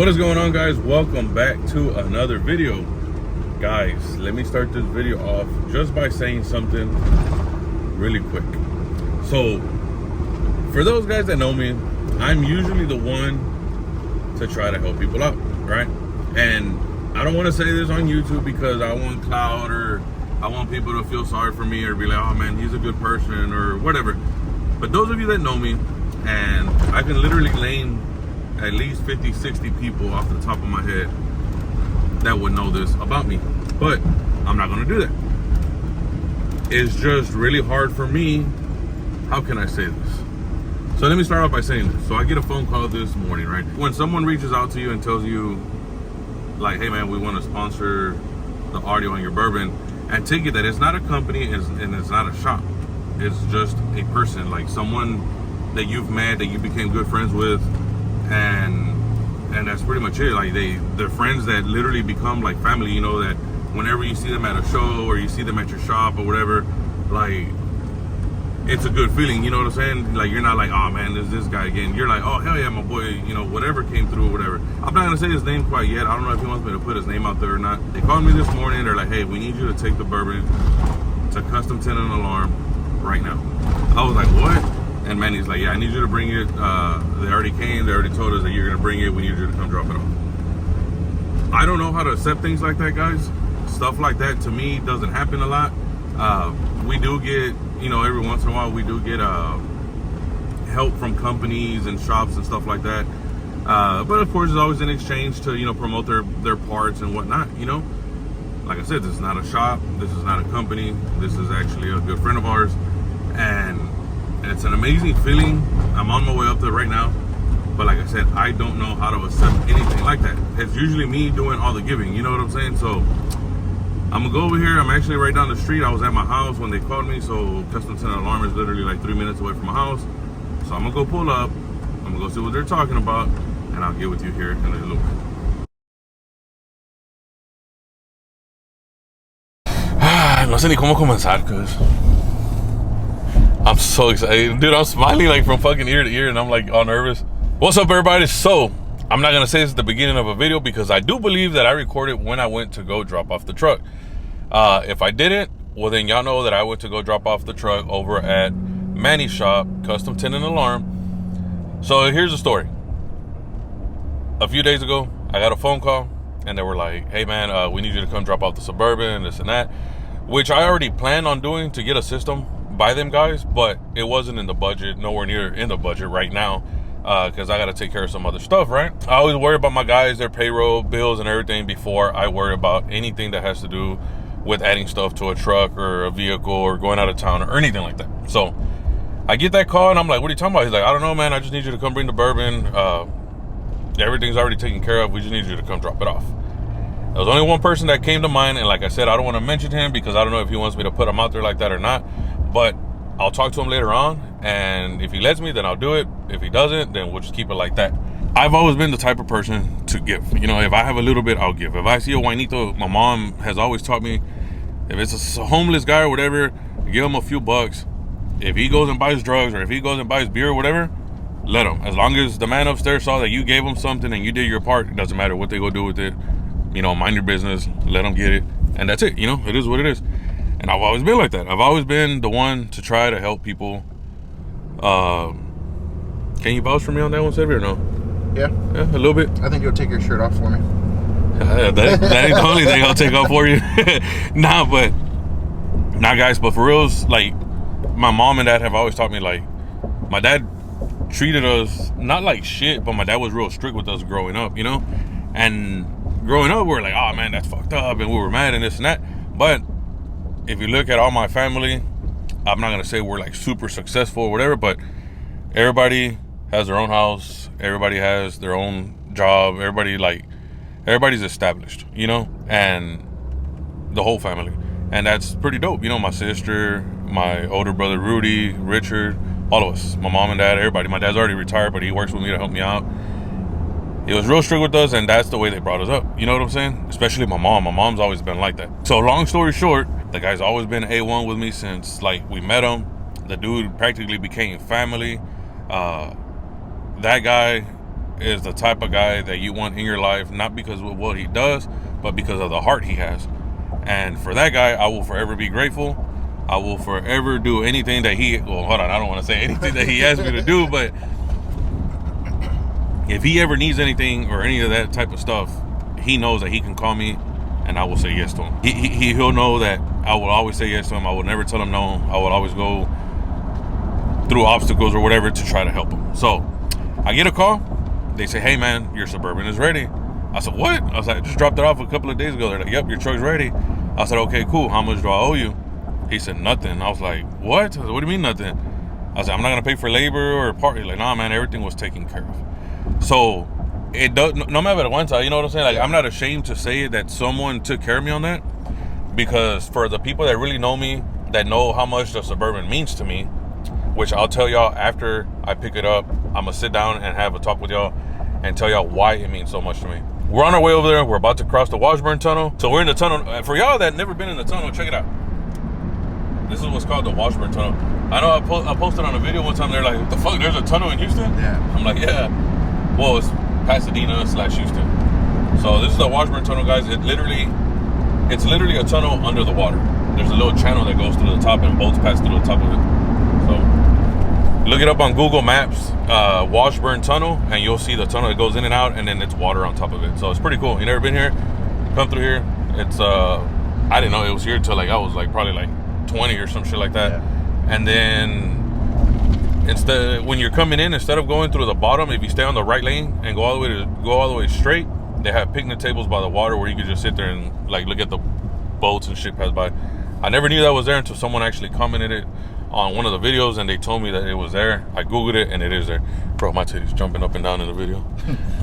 What is going on, guys? Welcome back to another video. Guys, let me start this video off just by saying something really quick. So for those guys that know me, I'm usually the one to try to help people out, right? And I don't want to say this on YouTube because I want clout or I want people to feel sorry for me or be like, oh man, he's a good person or whatever. But those of you that know me, and I can literally name at least 50, 60 people off the top of my head that would know this about me. But I'm not going to do that. It's just really hard for me. How can I say this? So let me start off by saying this. So I get a phone call this morning, right? When someone reaches out to you and tells you, like, hey man, we want to sponsor the audio on your bourbon, and take it that it's not a company and it's not a shop. It's just a person, like someone that you've met, that you became good friends with, and that's pretty much it. Like they're friends that literally become like family, you know, that whenever you see them at a show or you see them at your shop or whatever, like it's a good feeling, you know what I'm saying? Like you're not like, oh man, there's this guy again. You're like, oh hell yeah, my boy, you know, whatever came through or whatever. I'm not gonna say his name quite yet. I don't know if he wants me to put his name out there or not. They called me this morning, they're like, hey, we need you to take the bourbon to Custom Tint and Alarm right now. I was like, what? And Manny's like, yeah, I need you to bring it. They already came. They already told us that you're going to bring it. We need you to come drop it off. I don't know how to accept things like that, guys. Stuff like that, to me, doesn't happen a lot. We do get, you know, every once in a while, we do get help from companies and shops and stuff like that. But, of course, it's always in exchange to, you know, promote their parts and whatnot, you know. Like I said, this is not a shop. This is not a company. This is actually a good friend of ours. And it's an amazing feeling. I'm on my way up there right now, but like I said, I don't know how to accept anything like that. It's usually me doing all the giving, you know what I'm saying? So I'm gonna go over here. I'm actually right down the street. I was at my house when they called me, so Custom Tint Alarm is literally like 3 minutes away from my house. So I'm gonna go pull up, I'm gonna go see what they're talking about, and I'll get with you here in a little bit. No sé ni cómo comenzar, cuz I'm so excited. Dude, I'm smiling like from fucking ear to ear and I'm like all nervous. What's up, everybody? So, I'm not going to say this at the beginning of a video because I do believe that I recorded when I went to go drop off the truck. If I didn't, well then y'all know that I went to go drop off the truck over at Manny's shop, Custom Tint and Alarm. So here's the story. A few days ago, I got a phone call and they were like, hey man, we need you to come drop off the Suburban and this and that, which I already planned on doing to get a system by them guys, but it wasn't in the budget, nowhere near in the budget right now, because I got to take care of some other stuff, right? I always worry about my guys, their payroll, bills, and everything before I worry about anything that has to do with adding stuff to a truck or a vehicle or going out of town or anything like that. So I get that call and I'm like, what are you talking about? He's like, I don't know, man. I just need you to come bring the bourbon. Everything's already taken care of. We just need you to come drop it off. There was only one person that came to mind, and like I said, I don't want to mention him because I don't know if he wants me to put him out there like that or not. But I'll talk to him later on, and if he lets me, then I'll do it. If he doesn't, then we'll just keep it like that. I've always been the type of person to give. You know, if I have a little bit, I'll give. If I see a Juanito, my mom has always taught me, if it's a homeless guy or whatever, give him a few bucks. If he goes and buys drugs or if he goes and buys beer or whatever, let him. As long as the man upstairs saw that you gave him something and you did your part, it doesn't matter what they go do with it. You know, mind your business, let them get it, and that's it. You know, it is what it is. And I've always been like that. I've always been the one to try to help people. Can you vouch for me on that one, Sevi, or no? Yeah, a little bit. I think you'll take your shirt off for me. That ain't the only thing I'll take off for you. Nah, guys, but for reals, like, my mom and dad have always taught me, like, my dad treated us not like shit, but my dad was real strict with us growing up, you know? And growing up, we were like, oh man, that's fucked up, and we were mad and this and that. But if you look at all my family, I'm not gonna say we're like super successful or whatever, but everybody has their own house, everybody has their own job, everybody's established, you know, and the whole family. And that's pretty dope. You know, my sister, my older brother Rudy, Richard, all of us, my mom and dad, everybody. My dad's already retired, but he works with me to help me out. He was real strict with us, and that's the way they brought us up. You know what I'm saying? Especially my mom. My mom's always been like that. So long story short, the guy's always been A1 with me since, like, we met him. The dude practically became family. That guy is the type of guy that you want in your life, not because of what he does, but because of the heart he has. And for that guy, I will forever be grateful. I will forever do anything that he, well, hold on, I don't want to say anything that he asked me to do, but if he ever needs anything or any of that type of stuff, he knows that he can call me and I will say yes to him. He'll know that I will always say yes to him. I will never tell him no. I will always go through obstacles or whatever to try to help him. So I get a call. They say, hey man, your Suburban is ready. I said, what? I was like, I just dropped it off a couple of days ago. They're like, yep, your truck's ready. I said, okay, cool. How much do I owe you? He said, nothing. I was like, what? I said, what do you mean nothing? I said, I'm not going to pay for labor or part. He's like, nah, man, everything was taken care of. So it does, no matter what, you know what I'm saying? Like, I'm not ashamed to say that someone took care of me on that, because for the people that really know me, that know how much the Suburban means to me, which I'll tell y'all after I pick it up, I'm going to sit down and have a talk with y'all and tell y'all why it means so much to me. We're on our way over there. We're about to cross the Washburn Tunnel. So we're in the tunnel. For y'all that never been in the tunnel, check it out. This is what's called the Washburn Tunnel. I know I posted on a video one time. They're like, what the fuck, there's a tunnel in Houston? Yeah. I'm like, yeah. Well, it's Pasadena / Houston. So this is the Washburn Tunnel, guys. It's literally a tunnel under the water. There's a little channel that goes through the top and boats pass through the top of it. So look it up on Google Maps, Washburn Tunnel, and you'll see the tunnel that goes in and out, and then it's water on top of it. So it's pretty cool. You never been here? Come through here. It's I didn't know it was here until I was probably 20 or some shit like that. Yeah. And then when you're coming in, instead of going through the bottom, if you stay on the right lane and go all the way straight, they have picnic tables by the water where you can just sit there and look at the boats and shit pass by. I never knew that was there until someone actually commented it on one of the videos, and they told me that it was there. I googled it and it is there. Bro, my titty's jumping up and down in the video.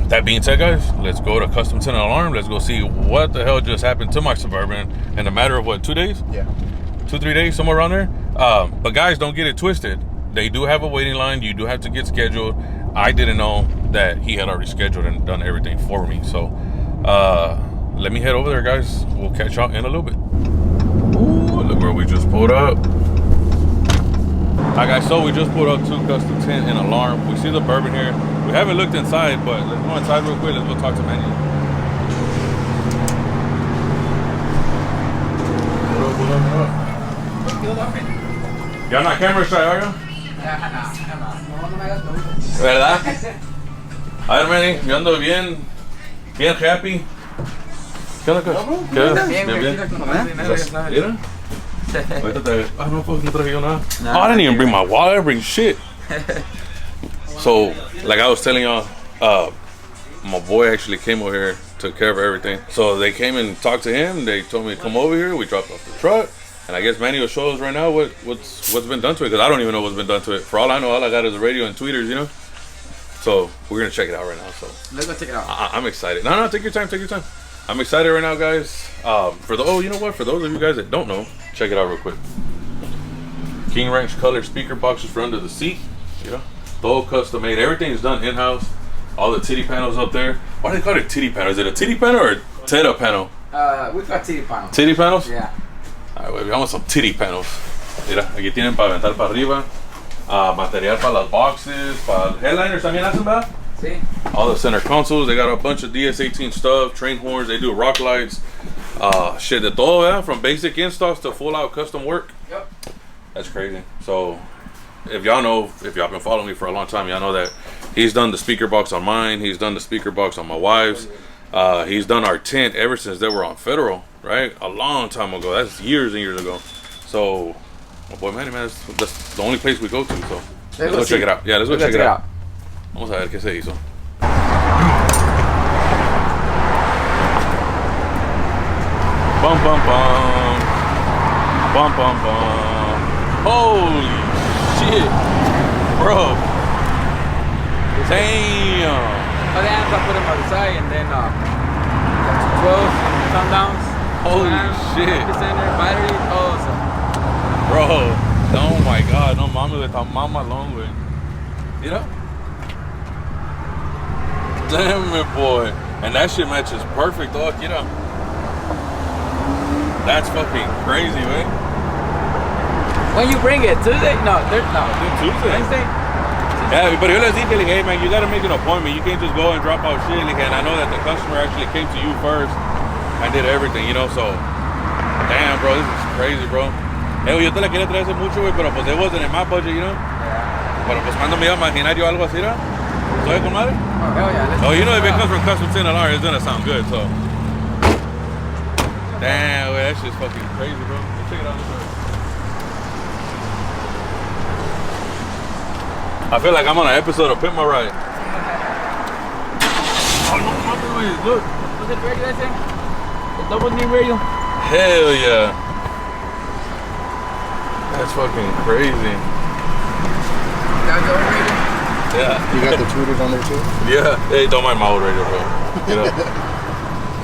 That being said, guys, let's go to Custom Tint Alarm. Let's go see what the hell just happened to my Suburban in a matter of what, 2 days? Yeah. 2-3 days, somewhere around there. But guys, don't get it twisted. They do have a waiting line. You do have to get scheduled. I didn't know that he had already scheduled and done everything for me. So let me head over there, guys. We'll catch y'all in a little bit. Ooh, look where we just pulled up. All right, guys, so we just pulled up to Custom Tint and Alarm. We see the Bourbon here. We haven't looked inside, but let's go inside real quick. Let's go talk to Manny. Y'all not camera shy, are you? ¿Verdad? A ver, Manny, yo ando bien happy. ¿Qué onda, Cos? ¿Qué onda? Bien. ¿Mira? No, pues, no traje yo nada. Oh, I didn't even bring my wallet. I didn't bring shit. So, like I was telling y'all, my boy actually came over here, took care of everything. So they came and talked to him. They told me to come over here. We dropped off the truck. And I guess Manny will show us right now what's been done to it, because I don't even know what's been done to it. For all I know, all I got is a radio and tweeters, you know? So we're going to check it out right now. So let's go check it out. I'm excited. No, take your time. I'm excited right now, guys. You know what? For those of you guys that don't know, check it out real quick. King Ranch color speaker boxes for under the seat. You know, all custom made. Everything is done in-house. All the titty panels up there. Why do they call it titty panel? Is it a titty panel or a teta panel? We've got titty panels. Titty panels? Yeah. All right, vamos some titty panels. Mira, aquí tienen para aventar para arriba. Material para las boxes. Para headliners también hacen, ¿verdad? Sí. All the center consoles. They got a bunch of DS18 stuff. Train horns. They do rock lights. Shit de todo, ¿verdad? From basic installs to full out custom work. Yep. That's crazy. So, if y'all been following me for a long time, y'all know that he's done the speaker box on mine. He's done the speaker box on my wife's. He's done our tint ever since they were on Federal, right? A long time ago. That's years and years ago. So, my boy Manny, man, that's the only place we go to. So, let's go check it out. Yeah, let's go check it out. Vamos a ver qué se hizo. Bum, bum, bum. Bum, bum, bum. Holy shit. Bro. Damn. Oh, the amps I put them on the side, and then 12 sundowns. Holy shit. Battery, bro, oh my god, no mames, esta mamá long, güey. Mira. Damn it, boy. And that shit matches perfect, dog, you know. That's fucking crazy, man. When you bring it, Tuesday? No, Tuesday. Wednesday? Yeah, but yo les dije, like, hey man, you gotta make an appointment. You can't just go and drop out shit. Like, and I know that the customer actually came to you first and did everything, you know, so damn bro, this is crazy, bro. Hey, yo te la quería traer hace mucho, güey, pero pues it wasn't in my budget, you know. Yeah. Pero pues cuando me iba a imaginar yo algo así, ¿no? ¿Soy con madre? Oh, hell yeah. Oh, you know if it comes from custom tint alarm, it's gonna sound good, so. Damn, wait, that shit's fucking crazy, bro. Let's check it out this way. I feel like I'm on an episode of Pimp My Ride. Oh, no, look. What's it radio ese? The double knee radio. Hell yeah. That's fucking crazy. That's the old radio? Yeah. You got the tweeters on there too? Yeah. Hey, don't mind my old radio, bro. You know?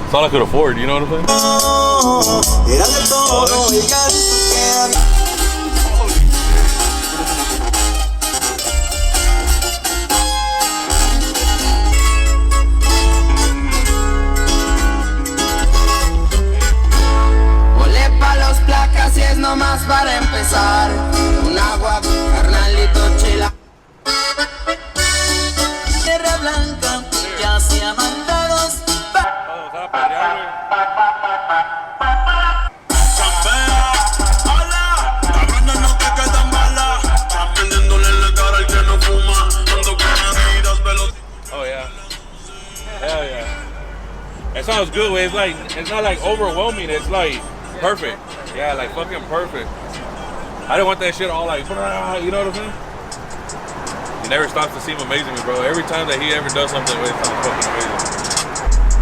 It's all I could afford, you know what I'm saying? Así es nomás para empezar. Un agua, carnalito, chila. Tierra blanca, ya se amantados. Hola, cabrones no te quedan balas. Están vendiéndole la cara al que no fuma. Ando con medidas veloces. Oh yeah. Hell yeah. It sounds good, way. It's not like overwhelming, it's like perfect. Yeah, like fucking perfect. I didn't want that shit all like, you know what I'm saying? He never stops to seem amazing, bro. Every time that he ever does something, it sounds fucking amazing.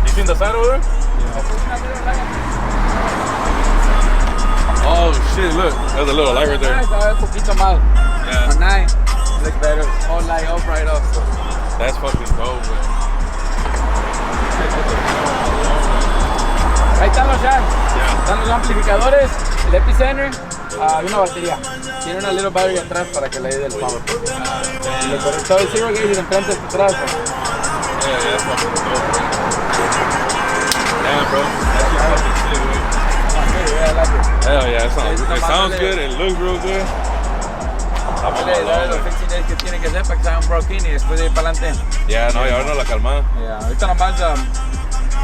You seen the sign over there? Yeah. Oh shit, look. There's a little light right there. Un poquito más. Yeah. Nice. Look better. All light up right off. That's fucking dope, man. Ahí están los jacks. Yeah. Están los amplificadores, el epicenter y una batería. Tiene una little battery atrás para que le dé el power. Y el conector de zero gauge de enfrente hasta atrás. Yeah, that's fucking dope, bro. Damn, bro. That's just fucking sick, man. Yeah, I like it. Hell yeah, it sounds good, it looks real good. Dale los fixings que tiene que hacer para que sea un broken y después de ir para adelante. Ya, no, y ahora no la calma. Ahorita nomás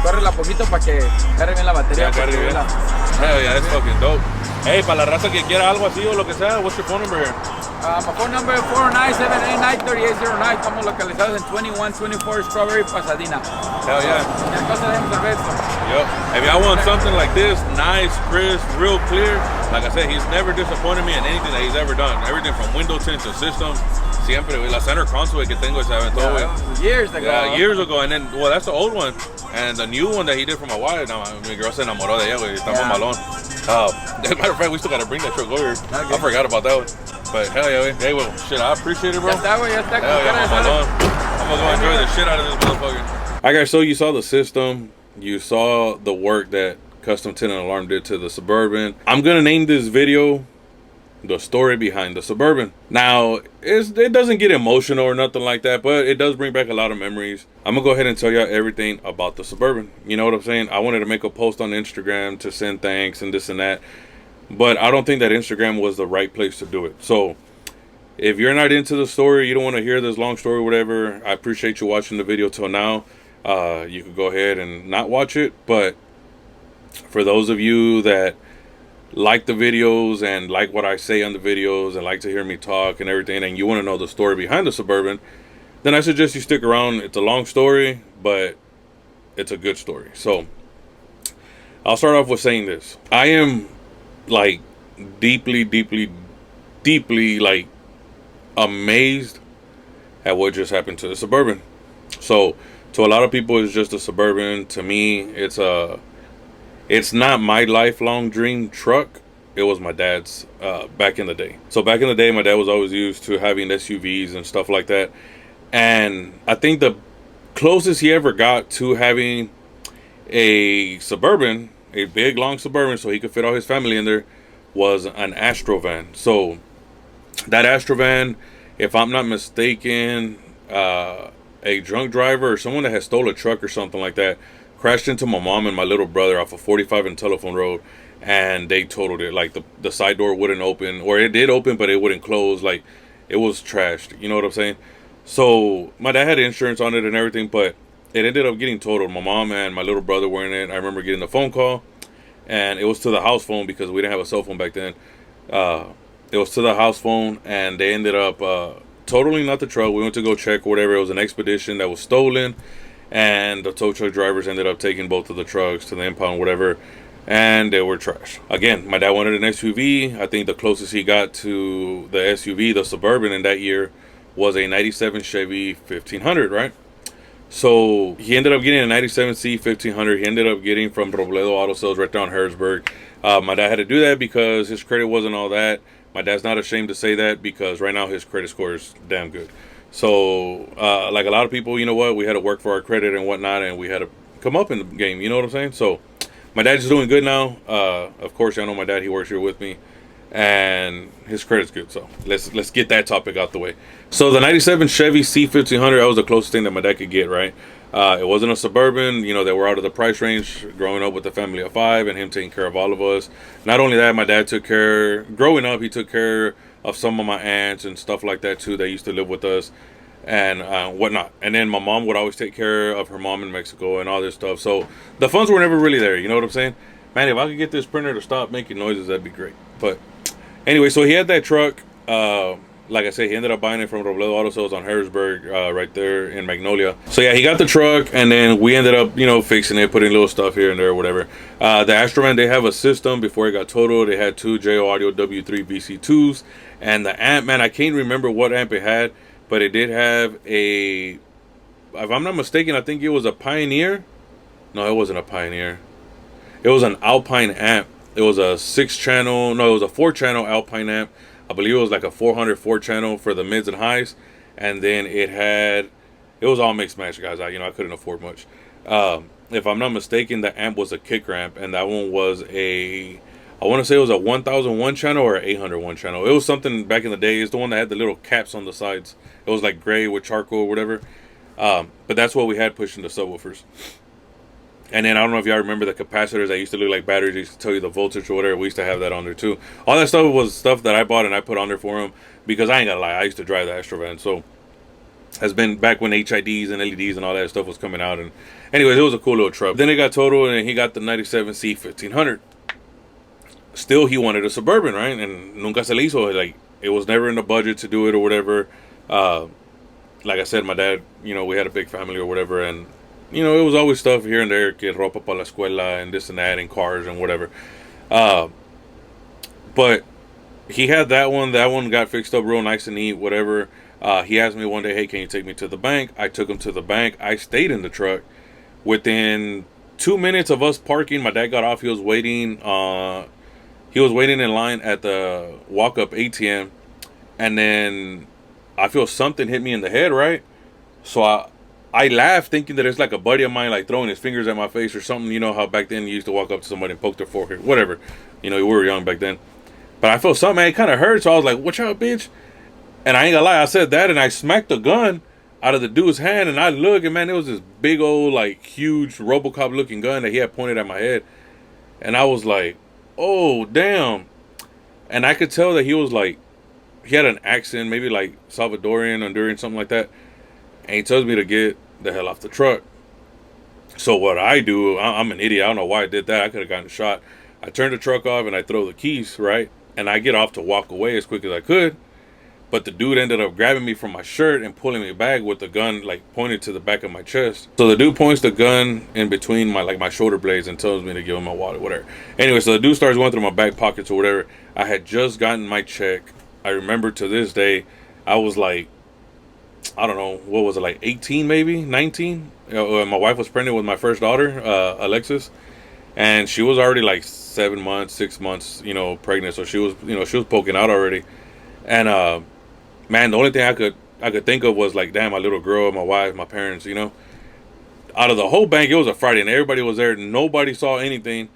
córrela poquito para que cargue bien la batería. Yeah, cargue bien. Hell yeah, that's fucking dope. Hey, para la raza que quiera algo así o lo que sea, what's your phone number here? My phone number is 409-789-3809. Estamos localizados en 2124 Strawberry, Pasadena. Hell yeah. El cosa de resto. Yep. If y'all want something like this, nice, crisp, real clear, like I said, he's never disappointed me in anything that he's ever done. Everything from window tint to systems. Siempre, la center console que tengo se aventó, güey. Years ago. Yeah, years ago. And then, well, that's the old one. And the new one that he did for my wife, now mi girl se enamoró de ella, güey. Estamos malón. As a matter of fact, we still got to bring that truck over here. Okay. I forgot about that one. But hell yeah, güey. Hey, well, shit, I appreciate it, bro. Ya está, güey, ya está. Hell yeah, I'm gonna go enjoy the shit out of this motherfucker. All right, guys, so you saw the system. You saw the work that Custom Tint and Alarm did to the Suburban. I'm gonna name this video the story behind the Suburban. Now, it doesn't get emotional or nothing like that, but it does bring back a lot of memories. I'm gonna go ahead and tell y'all everything about the Suburban. You know what I'm saying? I wanted to make a post on Instagram to send thanks and this and that, but I don't think that Instagram was the right place to do it. So if you're not into the story, you don't want to hear this long story, whatever, I appreciate you watching the video till now. You could go ahead and not watch it, but for those of you that like the videos and like what I say on the videos and like to hear me talk and everything, and you want to know the story behind the Suburban, then I suggest you stick around. It's a long story, but it's a good story. So I'll start off with saying this. I am like deeply like amazed at what just happened to the Suburban. So to a lot of people, it's just a Suburban. To me, it's not my lifelong dream truck. It was my dad's back in the day. So back in the day, my dad was always used to having SUVs and stuff like that. And I think the closest he ever got to having a Suburban, a big, long Suburban, so he could fit all his family in there, was an Astrovan. So that Astrovan, if I'm not mistaken, a drunk driver or someone that had stole a truck or something like that crashed into my mom and my little brother off of 45 and Telephone Road, and they totaled it. Like the side door wouldn't open, or it did open but it wouldn't close. Like it was trashed, you know what I'm saying? So my dad had insurance on it and everything, but it ended up getting totaled. My mom and my little brother were in it. I remember getting the phone call, and it was to the house phone because we didn't have a cell phone back then. It was to the house phone, and they ended up totaling not the truck. We went to go check whatever. It was an Expedition that was stolen, and the tow truck drivers ended up taking both of the trucks to the impound, whatever, and they were trash. Again, my dad wanted an SUV. I think the closest he got to the SUV, the Suburban, in that year was a 97 Chevy 1500, right? So he ended up getting a 97C 1500. He ended up getting from Robledo Auto Sales right there on Harrisburg. My dad had to do that because his credit wasn't all that. My dad's not ashamed to say that because right now his credit score is damn good. So, like a lot of people, you know what, we had to work for our credit and whatnot, and we had to come up in the game, you know what I'm saying? So, my dad's doing good now. Of course, y'all know my dad, he works here with me, and his credit's good. So, let's get that topic out the way. So, the 97 Chevy C1500, that was the closest thing that my dad could get, right? It wasn't a Suburban, you know, they were out of the price range, growing up with a family of 5 and him taking care of all of us. Not only that, my dad took care, growing up, he took care of some of my aunts and stuff like that too that used to live with us and whatnot. And then my mom would always take care of her mom in Mexico and all this stuff. So the funds were never really there, you know what I'm saying? Man, if I could get this printer to stop making noises, that'd be great. But anyway, so he had that truck. Like I said, he ended up buying it from Robledo Auto Sales on Harrisburg, right there in Magnolia. So yeah, he got the truck, and then we ended up, you know, fixing it, putting little stuff here and there, whatever. The Astrovan, they have a system before it got totaled. They had 2 JO Audio W3 VC2s, and the amp, man, I can't remember what amp it had, but it did have a, if I'm not mistaken, I think it was a Pioneer. No, it wasn't a Pioneer. It was an Alpine amp. It was a 6-channel, no, it was a 4-channel Alpine amp. I believe it was like a 404 channel for the mids and highs, and then it was all mixed match, guys. I couldn't afford much. If I'm not mistaken, the amp was a kick ramp, and that one was I want to say it was a 1001 channel or an 801 channel. It was something back in the day. It's the one that had the little caps on the sides. It was like gray with charcoal or whatever. But that's what we had pushing the subwoofers. And then I don't know if y'all remember the capacitors that used to look like batteries. They used to tell you the voltage or whatever. We used to have that on there too. All that stuff was stuff that I bought and I put on there for him because I ain't gonna lie, I used to drive the Astrovan. So has been back when HIDs and LEDs and all that stuff was coming out. And anyways, it was a cool little truck. Then it got totaled and he got the 97C 1500. Still, he wanted a Suburban, right? And nunca se le hizo. Like, it was never in the budget to do it or whatever. Like I said, my dad, you know, we had a big family or whatever, and you know, it was always stuff here and there, que ropa para la escuela and this and that and cars and whatever. But he had that one. That one got fixed up real nice and neat, whatever. He asked me one day, hey, can you take me to the bank? I took him to the bank. I stayed in the truck. Within 2 minutes of us parking, my dad got off. He was waiting in line at the walk-up ATM. And then I feel something hit me in the head, right? So I laughed thinking that it's like a buddy of mine like throwing his fingers at my face or something. You know how back then you used to walk up to somebody and poke their forehead, whatever. You know, we were young back then. But I felt something, man, it kind of hurt. So I was like, watch out, bitch. And I ain't gonna lie, I said that and I smacked the gun out of the dude's hand. And I look and, man, it was this big old, like, huge Robocop looking gun that he had pointed at my head. And I was like, oh, damn. And I could tell that he was like, he had an accent, maybe like Salvadorian, Honduran, something like that. And he tells me to get the hell off the truck. So what I do, I'm an idiot. I don't know why I did that. I could have gotten shot. I turn the truck off and I throw the keys, right? And I get off to walk away as quick as I could. But the dude ended up grabbing me from my shirt and pulling me back with the gun like pointed to the back of my chest. So the dude points the gun in between my shoulder blades and tells me to give him my wallet, whatever. Anyway, so the dude starts going through my back pockets or whatever. I had just gotten my check. I remember to this day, I was like, I don't know, what was it, like 18 maybe, 19? My wife was pregnant with my first daughter, Alexis, and she was already like 7 months, 6 months, you know, pregnant. So she was, you know, she was poking out already. And man, the only thing I could think of was like, damn, my little girl, my wife, my parents, you know. Out of the whole bank, it was a Friday and everybody was there. Nobody saw anything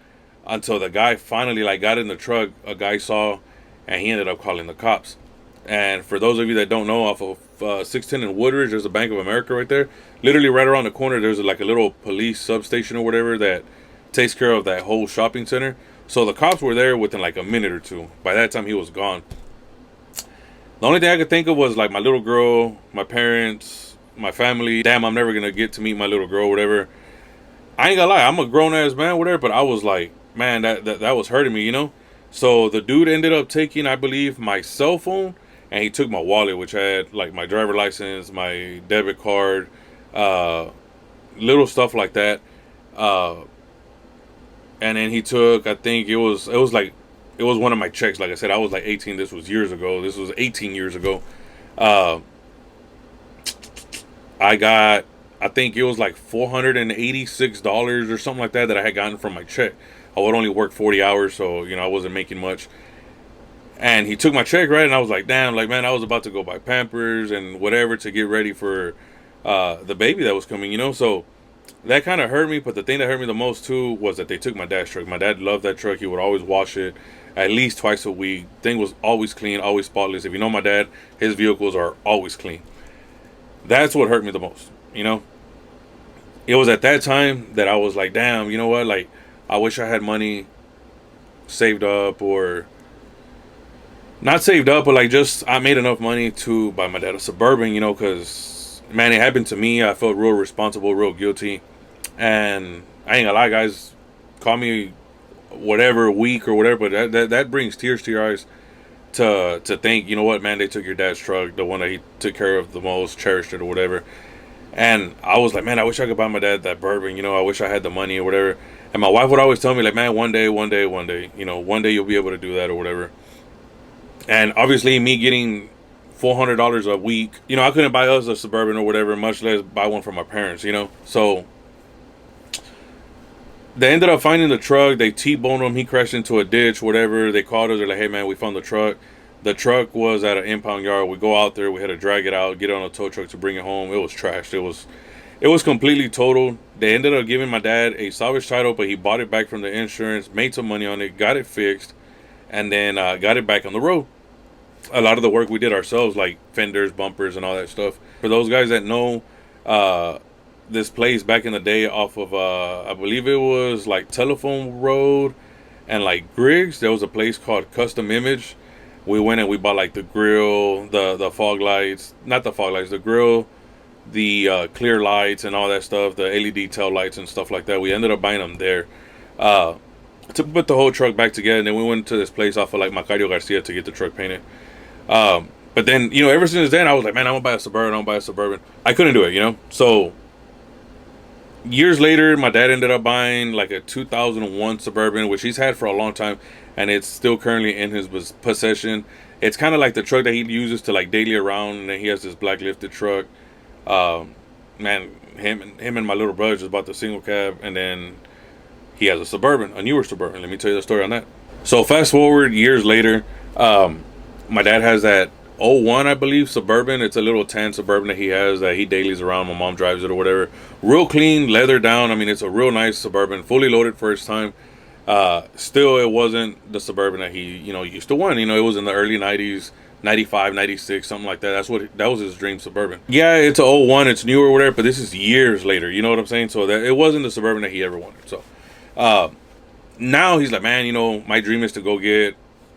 until the guy finally like got in the truck. A guy saw, and he ended up calling the cops. And for those of you that don't know, off of 610 and Woodridge, there's a Bank of America right there. Literally right around the corner, there's like a little police substation or whatever that takes care of that whole shopping center. So the cops were there within like a minute or two. By that time, he was gone. The only thing I could think of was like my little girl, my parents, my family. Damn, I'm never gonna get to meet my little girl, whatever. I ain't gonna lie, I'm a grown ass man, whatever. But I was like, man, that was hurting me, you know. So the dude ended up taking, I believe, my cell phone, and he took my wallet, which had like my driver license, my debit card, little stuff like that. And then he took, I think it was one of my checks. Like I said, I was like 18. This was years ago. This was 18 years ago. I think it was like $486 or something like that I had gotten from my check. I would only work 40 hours, so, you know, I wasn't making much. And he took my check, right? And I was like, damn, like, man, I was about to go buy Pampers and whatever to get ready for the baby that was coming, you know? So that kind of hurt me. But the thing that hurt me the most, too, was that they took my dad's truck. My dad loved that truck. He would always wash it at least twice a week. Thing was always clean, always spotless. If you know my dad, his vehicles are always clean. That's what hurt me the most, you know? It was at that time that I was like, damn, you know what? Like, I wish I had money saved up, or not saved up, but like just I made enough money to buy my dad a Suburban, you know, because, man, it happened to me. I felt real responsible, real guilty. And I ain't gonna lie, guys, call me whatever, weak or whatever, but that brings tears to your eyes to think, you know what, man, they took your dad's truck, the one that he took care of the most, cherished it or whatever. And I was like, man, I wish I could buy my dad that bourbon, you know, I wish I had the money or whatever. And my wife would always tell me, like, man, one day, you know, one day you'll be able to do that or whatever. And obviously me getting $400 a week, you know, I couldn't buy us a Suburban or whatever, much less buy one for my parents, you know. So they ended up finding the truck. They T-boned him. He crashed into a ditch, whatever. They called us. They're like, hey, man, we found the truck. The truck was at an impound yard. We go out there. We had to drag it out, get it on a tow truck to bring it home. It was trashed. It was completely totaled. They ended up giving my dad a salvage title, but he bought it back from the insurance, made some money on it, got it fixed, and then got it back on the road. A lot of the work we did ourselves, like fenders, bumpers, and all that stuff. For those guys that know this place back in the day off of, I believe it was like Telephone Road and like Griggs, there was a place called Custom Image. We went and we bought like the grill, the fog lights, not the fog lights, the grill, the clear lights and all that stuff, the LED tail lights and stuff like that. We ended up buying them there to put the whole truck back together. And then we went to this place off of like Macario Garcia to get the truck painted. But then, you know, ever since then, I was like, man, I'm gonna buy a Suburban. I couldn't do it, you know? So years later, my dad ended up buying like a 2001 Suburban, which he's had for a long time, and it's still currently in his possession. It's kind of like the truck that he uses to like daily around, and then he has this black lifted truck. Man, him and my little brother just bought the single cab, and then he has a Suburban, a newer Suburban. Let me tell you the story on that. So fast forward years later, my dad has that '01, I believe, Suburban. It's a little tan Suburban that he has that he dailies around. My mom drives it or whatever. Real clean, leather down. I mean, it's a real nice Suburban, fully loaded first time. Still, it wasn't the Suburban that he, you know, used to want. You know, it was in the early 90s, 95, 96, something like that. That was his dream Suburban. Yeah, it's a '01, it's newer or whatever, but this is years later. You know what I'm saying? So that it wasn't the Suburban that he ever wanted. So now he's like, man, you know, my dream is to go get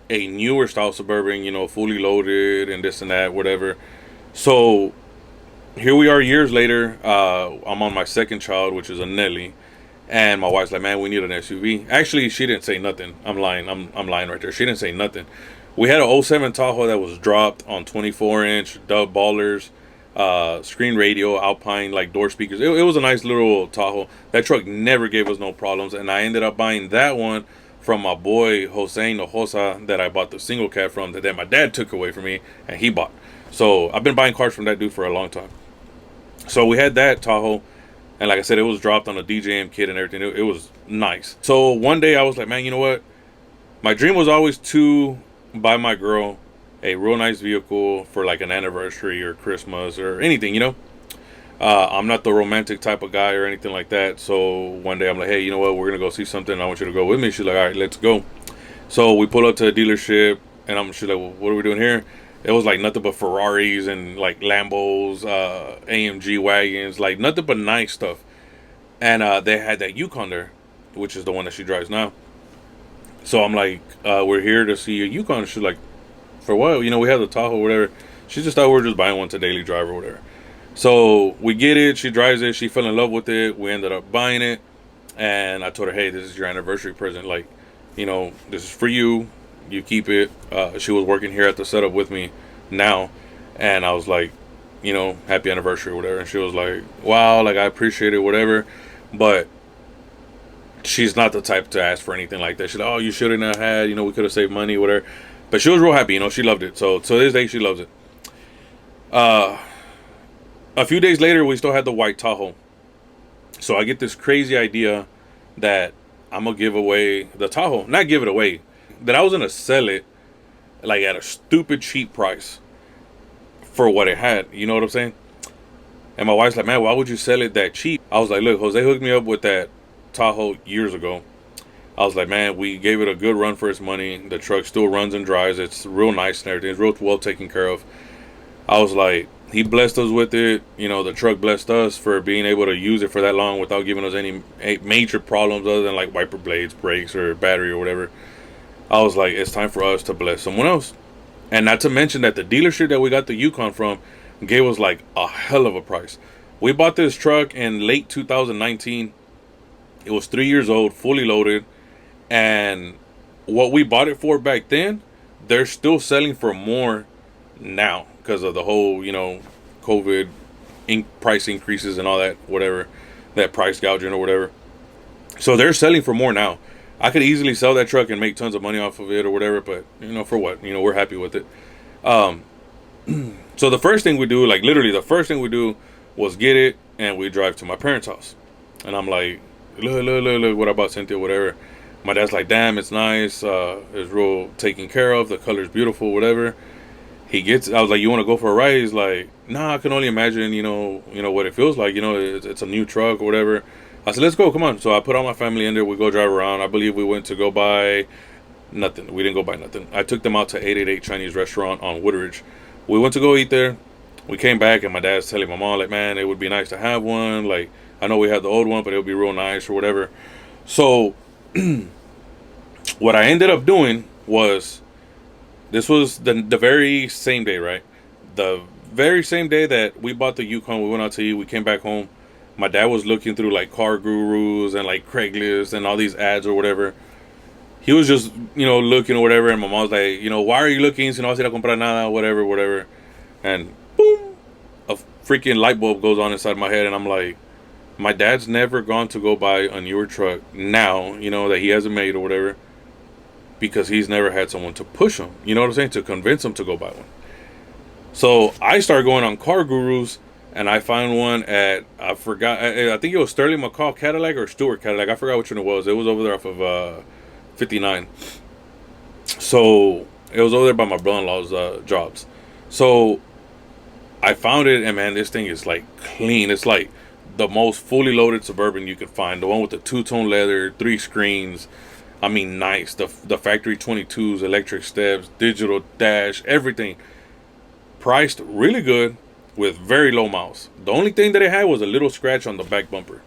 a newer style Suburban, you know, fully loaded and this and that, whatever. So here we are years later. I'm on my second child, which is a Nelly, and my wife's like, man, we need an SUV. Actually, she didn't say nothing. I'm lying. I'm lying right there. She didn't say nothing. We had an '07 Tahoe that was dropped on 24-inch dub ballers, screen radio, Alpine, like door speakers. It was a nice little Tahoe. That truck never gave us no problems, and I ended up buying that one from my boy Hossein Ojosa that I bought the single cab from, that then my dad took away from me and he bought. So I've been buying cars from that dude for a long time. So we had that Tahoe, and like I said, it was dropped on a DJM kit and everything. It was nice. So one day I was like, man, you know what? My dream was always to buy my girl a real nice vehicle for like an anniversary or Christmas or anything, you know? I'm not the romantic type of guy or anything like that. So one day I'm like, hey, you know what? We're going to go see something. I want you to go with me. She's like, all right, let's go. So we pull up to a dealership, and she's like, well, what are we doing here? It was like nothing but Ferraris and like Lambos, AMG wagons, like nothing but nice stuff. And they had that Yukon there, which is the one that she drives now. So I'm like, we're here to see a Yukon. She's like, for a while, you know, we had the Tahoe, whatever. She just thought we were just buying one to daily drive or whatever. So we get it. She drives it. She fell in love with it. We ended up buying it. And I told her, hey, this is your anniversary present. Like, you know, this is for you. You keep it. She was working here at the setup with me now. And I was like, you know, happy anniversary or whatever. And she was like, wow, like, I appreciate it, whatever. But she's not the type to ask for anything like that. She's like, oh, you shouldn't have had, you know, we could have saved money, whatever. But she was real happy, you know, she loved it. So to this day, she loves it. A few days later, we still had the white Tahoe. So I get this crazy idea that I'm going to give away the Tahoe. Not give it away. That I was going to sell it like at a stupid cheap price for what it had. You know what I'm saying? And my wife's like, man, why would you sell it that cheap? I was like, look, Jose hooked me up with that Tahoe years ago. I was like, man, we gave it a good run for its money. The truck still runs and drives. It's real nice and everything. It's real well taken care of. I was like, he blessed us with it. You know, the truck blessed us for being able to use it for that long without giving us any major problems other than like wiper blades, brakes, or battery or whatever. I was like, it's time for us to bless someone else. And not to mention that the dealership that we got the Yukon from gave us like a hell of a price. We bought this truck in late 2019. It was 3 years old, fully loaded. And what we bought it for back then, they're still selling for more now because of the whole, you know, COVID price increases and all that, whatever, that price gouging or whatever. So they're selling for more now. I could easily sell that truck and make tons of money off of it or whatever, but, you know, for what? You know, we're happy with it. So the first thing we do, like literally the first thing we do was get it and we drive to my parents' house. And I'm like, look what I bought Cynthia, whatever. My dad's like, damn, it's nice. It's real taken care of. The color's beautiful, whatever. I was like, you want to go for a ride? He's like, nah, I can only imagine, you know what it feels like. You know, it's a new truck or whatever. I said, let's go, come on. So I put all my family in there. We go drive around. I believe we went to go buy nothing. We didn't go buy nothing. I took them out to 888 Chinese restaurant on Woodridge. We went to go eat there. We came back and my dad's telling my mom, like, man, it would be nice to have one. Like, I know we had the old one, but it would be real nice or whatever. So what I ended up doing was, this was the very same day, right? The very same day that we bought the Yukon, we went out to eat, we came back home. My dad was looking through like Car Gurus and like Craigslist and all these ads or whatever. He was just, you know, looking or whatever. And my mom's like, you know, why are you looking? Si no vas a ir a comprar nada, whatever. And boom, a freaking light bulb goes on inside my head. And I'm like, my dad's never gone to go buy a newer truck now, you know, that he hasn't made or whatever, because he's never had someone to push him, you know what I'm saying, to convince him to go buy one. So I started going on Car Gurus, and I found one at, I think it was Sterling McCall Cadillac or Stewart Cadillac. I forgot which one it was. It was over there off of 59. So it was over there by my brother-in-law's jobs. So I found it, and man, this thing is like clean. It's like the most fully loaded Suburban you could find. The one with the two-tone leather, 3 screens. I mean, nice. The factory 22s, electric steps, digital dash, everything. Priced really good with very low miles. The only thing that it had was a little scratch on the back bumper.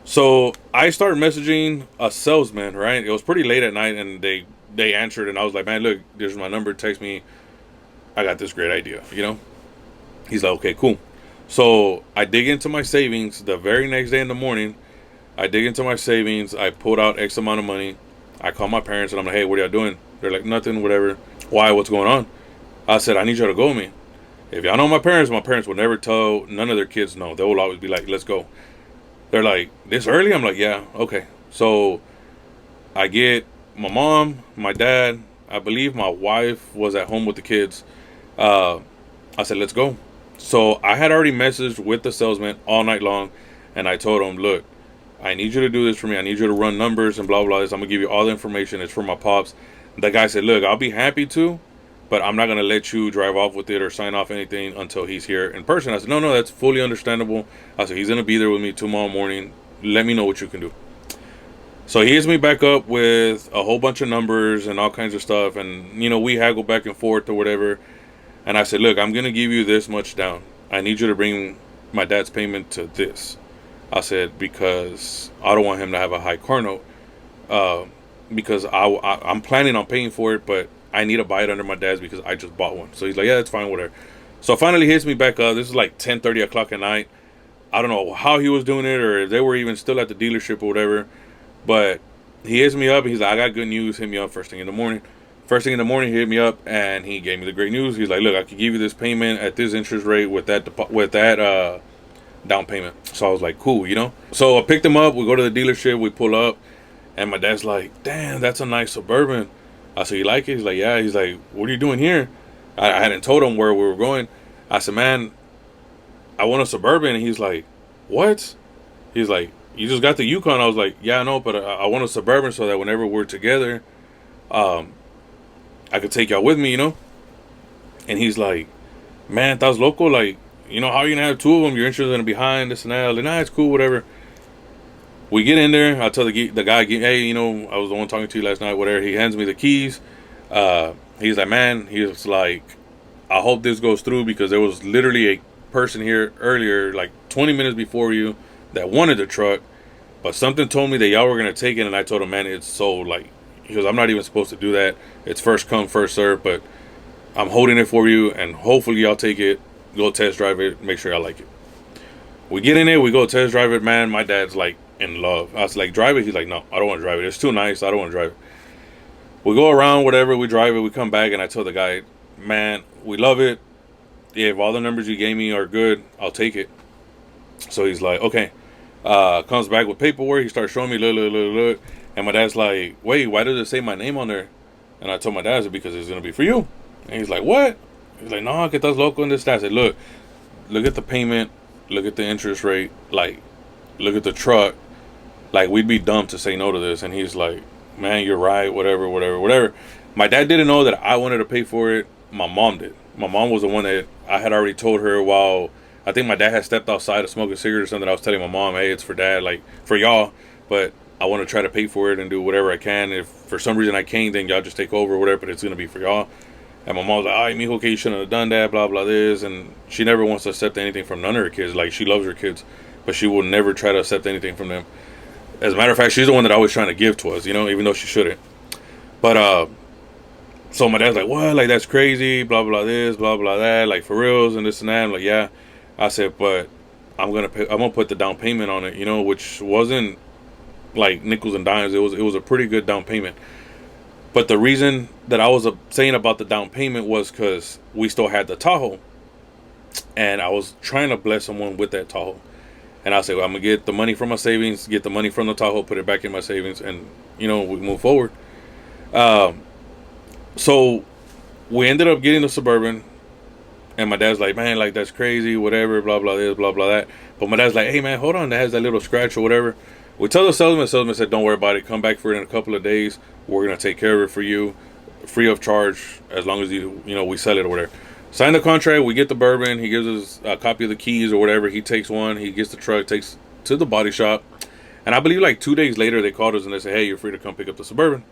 So I started messaging a salesman, right? It was pretty late at night, and they answered, and I was like, man, look, there's my number. Text me. I got this great idea, you know? He's like, okay, cool. So I dig into my savings the very next day in the morning. I dig into my savings. I pulled out X amount of money. I call my parents and I'm like, hey, what are y'all doing? They're like, nothing, whatever. Why? What's going on? I said, I need y'all to go with me. If y'all know my parents will never tell none of their kids no. They will always be like, let's go. They're like, this early? I'm like, yeah, okay. So I get my mom, my dad, I believe my wife was at home with the kids. I said, let's go. So I had already messaged with the salesman all night long, and I told him, look, I need you to do this for me. I need you to run numbers and blah, blah, blah. I'm going to give you all the information. It's for my pops. The guy said, look, I'll be happy to, but I'm not going to let you drive off with it or sign off anything until he's here in person. I said, no, that's fully understandable. I said, he's going to be there with me tomorrow morning. Let me know what you can do. So he hits me back up with a whole bunch of numbers and all kinds of stuff. And, you know, we haggle back and forth or whatever. And I said, look, I'm going to give you this much down. I need you to bring my dad's payment to this. I said, because I don't want him to have a high car note. Because I'm planning on paying for it, but I need to buy it under my dad's because I just bought one. So he's like, yeah, that's fine, whatever. So finally hits me back up. This is like 10:30 o'clock at night. I don't know how he was doing it or if they were even still at the dealership or whatever. But he hits me up. He's like, I got good news. Hit me up first thing in the morning. First thing in the morning, he hit me up and he gave me the great news. He's like, look, I could give you this payment at this interest rate with that down payment. So I was like, cool, you know. So I picked him up. We go to the dealership. We pull up. And my dad's like, damn, that's a nice Suburban. I said, you like it? He's like, yeah. He's like, what are you doing here? I hadn't told him where we were going. I said, man, I want a Suburban. And he's like, what? He's like, you just got the Yukon. I was like, yeah, I know, but I want a Suburban so that whenever we're together, I could take y'all with me, you know? And he's like, man, that's local. Like, you know, how are you going to have two of them? Your insurance is going to be high and this and that. Like, nah, it's cool, whatever. We get in there. I tell the guy, hey, you know, I was the one talking to you last night, whatever. He hands me the keys. He's like, man, he's like, I hope this goes through because there was literally a person here earlier, like 20 minutes before you, that wanted the truck. But something told me that y'all were going to take it. And I told him, man, it's so like, he goes, I'm not even supposed to do that. It's first come, first serve. But I'm holding it for you. And hopefully y'all take it, go test drive it, make sure y'all like it. We get in there, we go test drive it. Man, my dad's like in love. I was like, drive it? He's like, no, I don't want to drive it. It's too nice. I don't want to drive it. We go around, whatever, we drive it, we come back, and I tell the guy, man, we love it. Yeah, if all the numbers you gave me are good, I'll take it. So he's like, okay. Comes back with paperwork. He starts showing me, look. And my dad's like, wait, why does it say my name on there? And I told my dad, because it's going to be for you. And he's like, what? He's like, no, que estás loco and this, that. I said, look at the payment, look at the interest rate, like, look at the truck. Like, we'd be dumb to say no to this. And he's like, man, you're right, whatever. My dad didn't know that I wanted to pay for it. My mom did. My mom was the one that I had already told her while I think my dad had stepped outside to smoke a cigarette or something. I was telling my mom, hey, it's for dad, like for y'all, but I want to try to pay for it and do whatever I can. If for some reason I can't, then y'all just take over or whatever, but it's going to be for y'all. And my mom was like, ay, mijo, que you shouldn't have done that, blah, blah, this. And she never wants to accept anything from none of her kids. Like, she loves her kids, but she will never try to accept anything from them. As a matter of fact, she's the one that always trying to give to us, you know, even though she shouldn't. But, so my dad's like, what? Like, that's crazy, blah, blah, this, blah, blah, that, like, for reals and this and that. I'm like, yeah. I said, but I'm going to put the down payment on it, you know, which wasn't like nickels and dimes. It was a pretty good down payment. But the reason that I was saying about the down payment was because we still had the Tahoe. And I was trying to bless someone with that Tahoe. And I said, well, I'm going to get the money from my savings, get the money from the Tahoe, put it back in my savings, and, you know, we move forward. So we ended up getting the Suburban. And my dad's like, man, like, that's crazy, whatever, blah, blah, this, blah, blah, that. But my dad's like, hey, man, hold on, that has that little scratch or whatever. We tell the salesman said, don't worry about it. Come back for it in a couple of days. We're going to take care of it for you, free of charge, as long as, we sell it or whatever. Sign the contract. We get the bourbon. He gives us a copy of the keys or whatever. He takes one. He gets the truck, takes to the body shop. And I believe like 2 days later, they called us and they said, hey, you're free to come pick up the Suburban.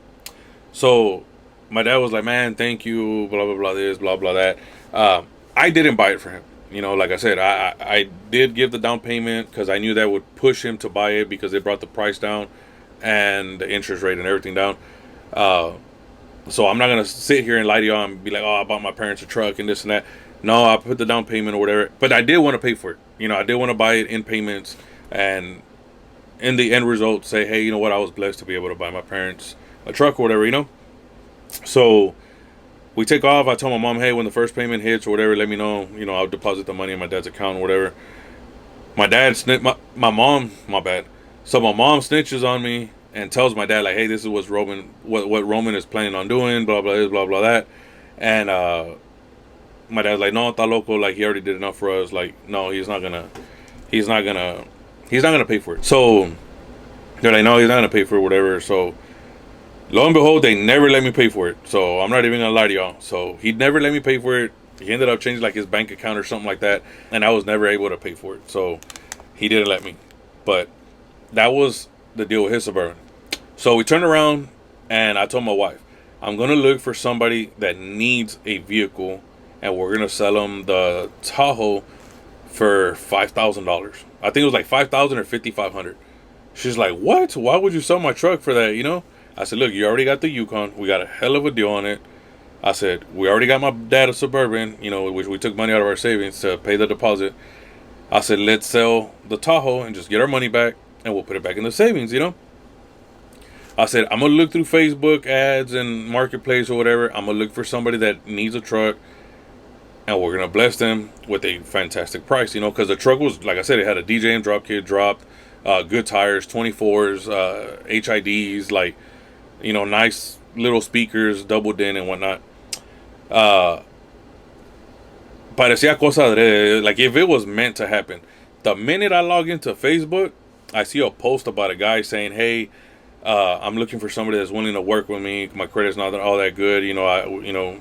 So my dad was like, man, thank you, blah, blah, blah, this, blah, blah, that. I didn't buy it for him. You know, like I said, I did give the down payment because I knew that would push him to buy it because they brought the price down and the interest rate and everything down. So I'm not going to sit here and lie to y'all and be like, oh, I bought my parents a truck and this and that. No, I put the down payment or whatever. But I did want to pay for it. You know, I did want to buy it in payments and in the end result say, hey, you know what? I was blessed to be able to buy my parents a truck or whatever, you know. So we take off. I tell my mom, hey, when the first payment hits or whatever, let me know. You know, I'll deposit the money in my dad's account or whatever. My dad my mom, my bad. So my mom snitches on me and tells my dad, like, hey, this is what Roman is planning on doing, blah, blah, this, blah, blah, that. And my dad's like, no, está loco, like, he already did enough for us. Like, no, he's not gonna pay for it. So they're like, no, he's not gonna pay for it, whatever. So lo and behold, they never let me pay for it. So I'm not even gonna lie to y'all. So he never let me pay for it. He ended up changing like his bank account or something like that, and I was never able to pay for it. So he didn't let me. But that was the deal with his Suburban. So we turned around and I told my wife, I'm gonna look for somebody that needs a vehicle, and we're gonna sell them the Tahoe for $5,000. I think it was like $5,000 or $5,500. She's like, what? Why would you sell my truck for that? You know? I said, look, you already got the Yukon. We got a hell of a deal on it. I said, we already got my dad a Suburban, you know, which we took money out of our savings to pay the deposit. I said, let's sell the Tahoe and just get our money back, and we'll put it back in the savings, you know. I said, I'm going to look through Facebook ads and Marketplace or whatever. I'm going to look for somebody that needs a truck, and we're going to bless them with a fantastic price, you know, because the truck was, like I said, it had a DJM drop kit dropped, good tires, 24s, HIDs, like, you know, nice little speakers, double din and whatnot. Parecía cosa adrede, like if it was meant to happen. The minute I log into Facebook, I see a post about a guy saying, hey, I'm looking for somebody that's willing to work with me. My credit's not all that good. You know,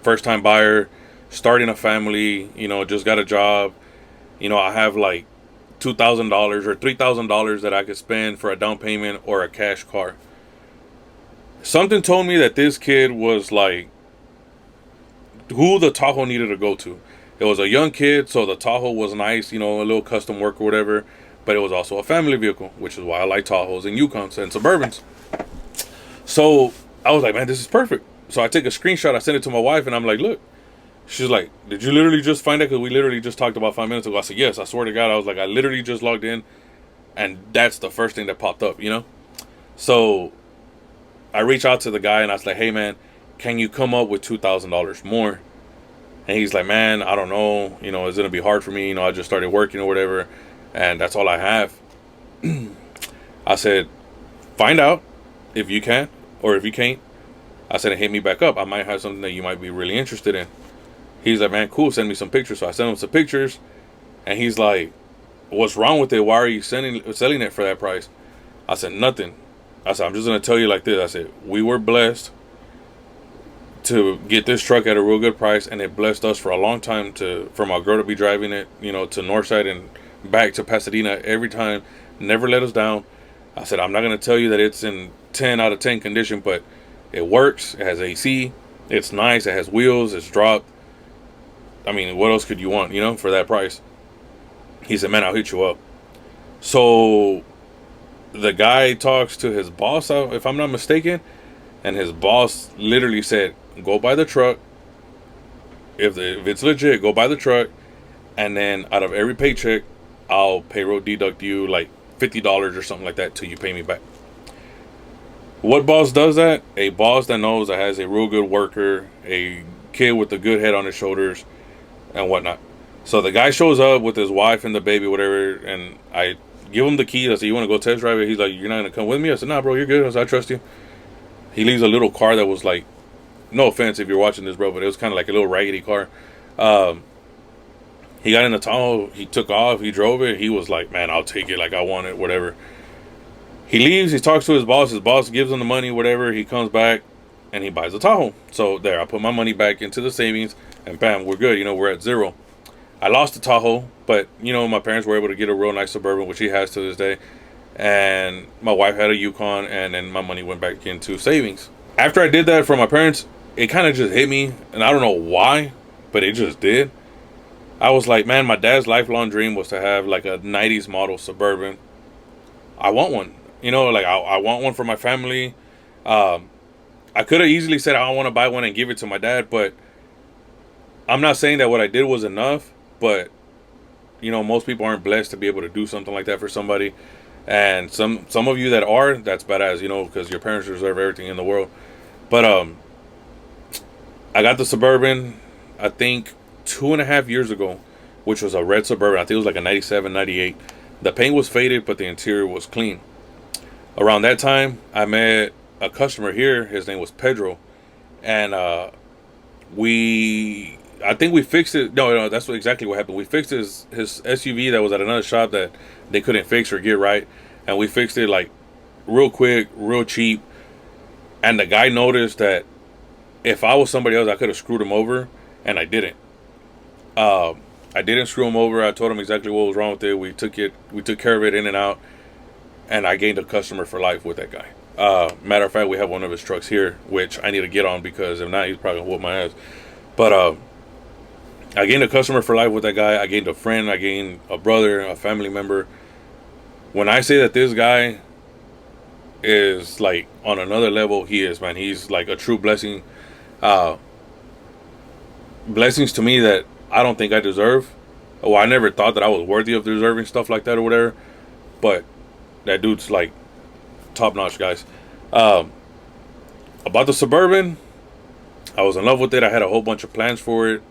first time buyer, starting a family, you know, just got a job. You know, I have like $2,000 or $3,000 that I could spend for a down payment or a cash car. Something told me that this kid was like who the Tahoe needed to go to. It was a young kid, so the Tahoe was nice, you know, a little custom work or whatever. But it was also a family vehicle, which is why I like Tahoes and Yukons and Suburbans. So I was like, man, this is perfect. So I take a screenshot, I send it to my wife, and I'm like, look. She's like, did you literally just find it? Because we literally just talked about 5 minutes ago. I said, yes, I swear to God. I was like, I literally just logged in, and that's the first thing that popped up, you know? So I reach out to the guy, and I was like, hey, man, can you come up with $2,000 more? And he's like, man, I don't know. You know, it's going to be hard for me. You know, I just started working or whatever, and that's all I have. I said, find out if you can, or if you can't. I said, hit me back up. I might have something that you might be really interested in. He's like, man, cool, send me some pictures. So I sent him some pictures, and he's like, what's wrong with it? Why are you selling it for that price? I said, nothing. I said, I'm just going to tell you like this. I said, we were blessed to get this truck at a real good price, and it blessed us for a long time for my girl to be driving it, you know, to Northside and back to Pasadena every time. Never let us down. I said, I'm not going to tell you that it's in 10 out of 10 condition, but it works. It has AC. It's nice. It has wheels. It's dropped. I mean, what else could you want, you know, for that price? He said, man, I'll hit you up. So the guy talks to his boss, if I'm not mistaken, and his boss literally said, go buy the truck. If it's legit, go buy the truck. And then out of every paycheck, I'll payroll deduct you like $50 or something like that till you pay me back. What boss does that? A boss that knows that has a real good worker, a kid with a good head on his shoulders, and whatnot. So the guy shows up with his wife and the baby, whatever, and I give him the key. I said, you want to go test drive it? He's like, you're not going to come with me? I said, nah, bro, you're good. I said, I trust you. He leaves a little car that was like, no offense if you're watching this, bro, but it was kind of like a little raggedy car. He got in the Tahoe. He took off. He drove it. He was like, man, I'll take it. Like, I want it, whatever. He leaves. He talks to his boss. His boss gives him the money, whatever. He comes back, and he buys the Tahoe. So there, I put my money back into the savings, and bam, we're good. You know, we're at zero. I lost the Tahoe, but, you know, my parents were able to get a real nice Suburban, which he has to this day. And my wife had a Yukon, and then my money went back into savings. After I did that for my parents, it kind of just hit me, and I don't know why, but it just did. I was like, man, my dad's lifelong dream was to have like a 90s model Suburban. I want one. You know, like I want one for my family. I could have easily said I want to buy one and give it to my dad, but I'm not saying that what I did was enough, but you know, most people aren't blessed to be able to do something like that for somebody. And some of you that are, that's badass, you know, because your parents deserve everything in the world. But I got the Suburban, I think 2.5 years ago, which was a red Suburban. I think it was like a 97, 98. The paint was faded, but the interior was clean. Around that time, I met a customer here. His name was Pedro. And I think we fixed it. No, that's exactly what happened. We fixed his SUV that was at another shop that they couldn't fix or get right. And we fixed it like real quick, real cheap. And the guy noticed that if I was somebody else, I could have screwed him over. And I didn't. I didn't screw him over. I told him exactly what was wrong with it. We took care of it in and out. And I gained a customer for life with that guy. Matter of fact, we have one of his trucks here, which I need to get on, because if not, he's probably gonna whoop my ass. But I gained a customer for life with that guy. I gained a friend. I gained a brother, a family member. When I say that this guy is like on another level, he is, man. He's like a true blessing. Blessings to me that I don't think I deserve. Well, I never thought that I was worthy of deserving stuff like that or whatever. But that dude's like top notch, guys. About the Suburban, I was in love with it. I had a whole bunch of plans for it.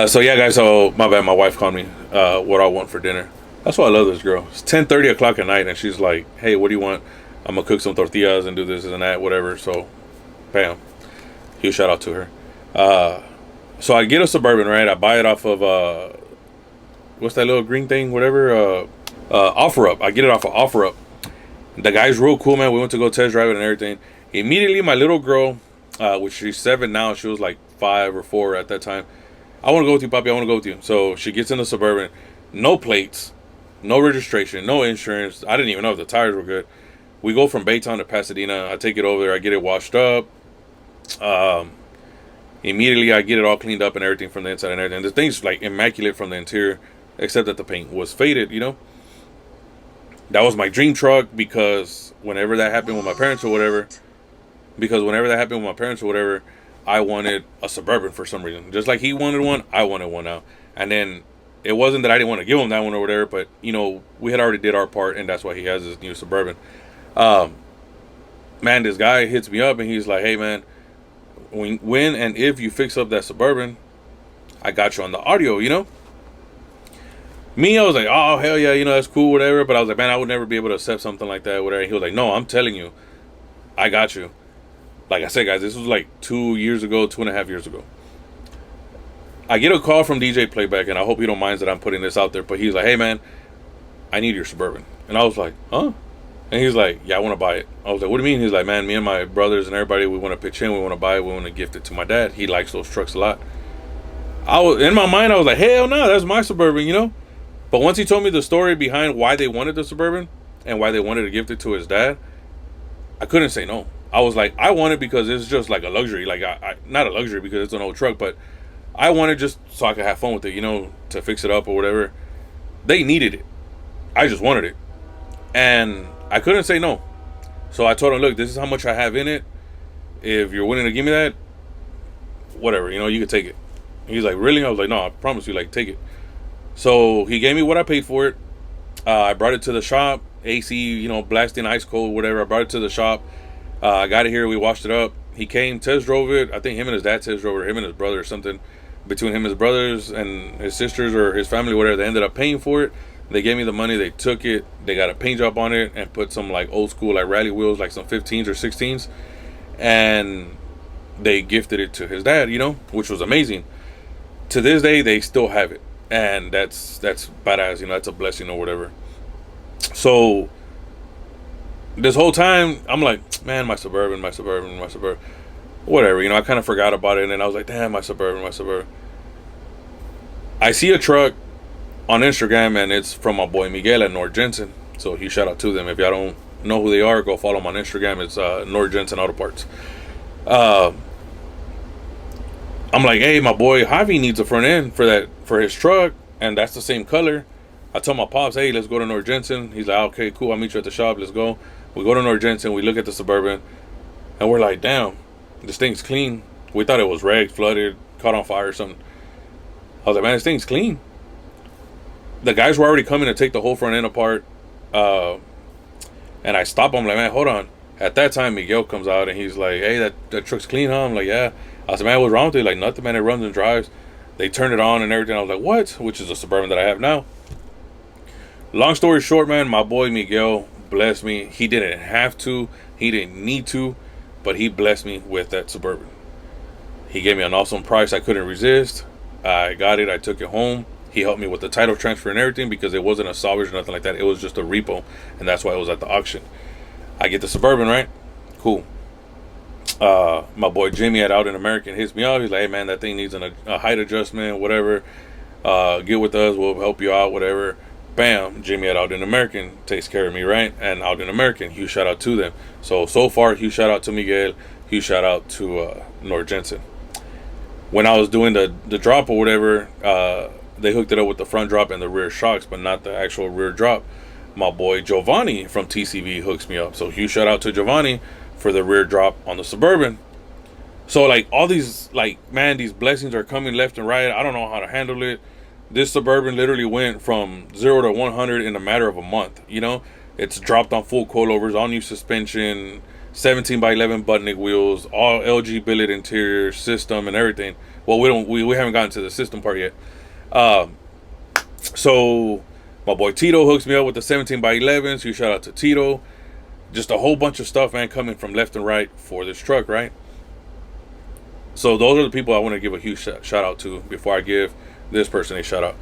So yeah, guys. So my bad. My wife called me. What I want for dinner. That's why I love this girl. It's 10:30 o'clock at night, and she's like, "Hey, what do you want? I'm gonna cook some tortillas and do this and that, whatever." So, bam. Huge shout out to her. So I get a Suburban, right? I buy it off of what's that little green thing? Whatever. OfferUp. I get it off of OfferUp. The guy's real cool, man. We went to go test drive it and everything. Immediately, my little girl, which she's 7 now, she was like 5 or 4 at that time. I want to go with you, Papi. I want to go with you. So she gets in the Suburban. No plates, no registration, no insurance. I didn't even know if the tires were good. We go from Baytown to Pasadena. I take it over there. I get it washed up. Immediately, I get it all cleaned up and everything from the inside and everything. The thing's like immaculate from the interior, except that the paint was faded, you know. That was my dream truck because whenever that happened with my parents or whatever, I wanted a Suburban for some reason. Just like he wanted one, I wanted one now. And then it wasn't that I didn't want to give him that one or whatever, but, you know, we had already did our part, and that's why he has this new Suburban. Man, this guy hits me up, and he's like, hey, man, when and if you fix up that Suburban, I got you on the audio, you know? Me, I was like, oh, hell yeah, you know, that's cool, whatever. But I was like, man, I would never be able to accept something like that, whatever. And he was like, no, I'm telling you, I got you. Like I said, guys, this was like 2.5 years ago. I get a call from DJ Playback, and I hope he don't mind that I'm putting this out there. But he's like, hey, man, I need your Suburban. And I was like, huh? And he's like, yeah, I want to buy it. I was like, what do you mean? He's like, man, me and my brothers and everybody, we want to pitch in. We want to buy it. We want to gift it to my dad. He likes those trucks a lot. In my mind, I was like, hell no, that's my Suburban, you know? But once he told me the story behind why they wanted the Suburban and why they wanted to gift it to his dad, I couldn't say no. I was like, I want it because it's just like a luxury. Like, I not a luxury because it's an old truck, but I wanted just so I could have fun with it, you know, to fix it up or whatever. They needed it. I just wanted it. And I couldn't say no. So I told him, look, this is how much I have in it. If you're willing to give me that, whatever, you know, you can take it. He's like, really? I was like, no, I promise you, like, take it. So he gave me what I paid for it. I brought it to the shop. AC, you know, blasting ice cold, whatever. I brought it to the shop. I got it here. We washed it up. He came, test drove it. I think him and his dad test drove it, or him and his brother or something. Between him and his brothers and his sisters or his family, whatever, they ended up paying for it. They gave me the money. They took it. They got a paint job on it and put some like old school like rally wheels, like some 15s or 16s. And they gifted it to his dad, you know, which was amazing. To this day, they still have it. And that's badass, you know, that's a blessing or whatever. So this whole time, I'm like, man, my Suburban. Whatever, you know, I kind of forgot about it. And then I was like, damn, my Suburban. I see a truck on Instagram, and it's from my boy Miguel at Nord Jensen. So huge shout out to them. If y'all don't know who they are, go follow them on Instagram. It's Nord Jensen Auto Parts. I'm like, hey, my boy Javi needs a front end for his truck, and that's the same color. I told my pops, hey, let's go to Nord Jensen. He's like, okay, cool, I'll meet you at the shop. Let's go. We go to Nord Jensen. We look at the Suburban, and we're like, damn, this thing's clean. We thought it was wrecked, flooded, caught on fire or something. I was like, man, this thing's clean. The guys were already coming to take the whole front end apart. And I stop him, like, man, hold on. At that time, Miguel comes out, and he's like, hey, that truck's clean, huh? I'm like, yeah. I said, man, what's wrong with it? Like, nothing, man. It runs and drives. They turned it on and everything. I was like, what? Which is a Suburban that I have now. Long story short, man, my boy Miguel blessed me. He didn't have to. He didn't need to. But he blessed me with that Suburban. He gave me an awesome price I couldn't resist. I got it. I took it home. He helped me with the title transfer and everything because it wasn't a salvage or nothing like that. It was just a repo. And that's why it was at the auction. I get the Suburban, right? Cool. My boy Jimmy at Out in American hits me up. He's like, hey, man, that thing needs a height adjustment, whatever. Get with us. We'll help you out, whatever. Bam. Jimmy at Out in American takes care of me, right? And Out in American, huge shout out to them. So far, huge shout out to Miguel. Huge shout out to Nord Jensen. When I was doing the drop or whatever, they hooked it up with the front drop and the rear shocks, but not the actual rear drop. My boy Giovanni from TCV hooks me up. So huge shout out to Giovanni for the rear drop on the Suburban. So like all these, like, man, these blessings are coming left and right. I don't know how to handle it. This Suburban literally went from 0 to 100 in a matter of a month. You know, it's dropped on full coilovers, all new suspension, 17 by 11 Butnick wheels, all LG billet interior system and everything. Well, we haven't gotten to the system part yet. So my boy Tito hooks me up with the 17 by 11. So you shout out to Tito. Just a whole bunch of stuff, man, coming from left and right for this truck, right? So those are the people I want to give a huge shout out to before I give this person a shout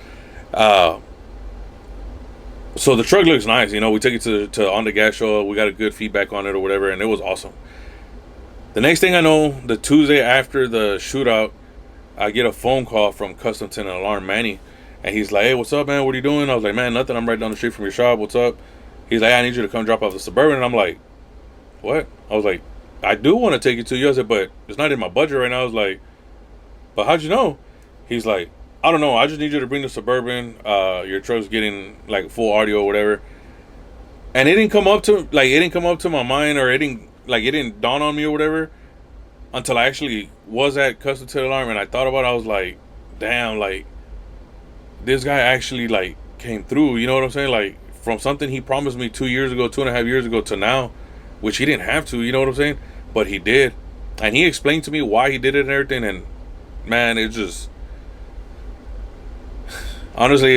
out. So the truck looks nice. You know, we took it to On the Gas show. We got a good feedback on it or whatever, and it was awesome. The next thing I know, the Tuesday after the shootout, I get a phone call from Custom Tint and Alarm Manny, and he's like, "Hey, what's up, man? What are you doing?" I was like, "Man, nothing. I'm right down the street from your shop. What's up?" He's like, "I need you to come drop off the Suburban." And I'm like, "What?" I was like, "I do want to take it to you." I said, "But it's not in my budget right now." I was like, "But how'd you know?" He's like, "I don't know. I just need you to bring the Suburban. Your truck's getting like full audio or whatever." And it didn't come up to my mind, or it didn't dawn on me or whatever until I actually was at Custom Tint Alarm and I thought about it. I was like, damn, like this guy actually like came through. You know what I'm saying? Like from something he promised me 2 years ago, 2.5 years ago to now, which he didn't have to. You know what I'm saying? But he did, and he explained to me why he did it and everything. And man, it just honestly,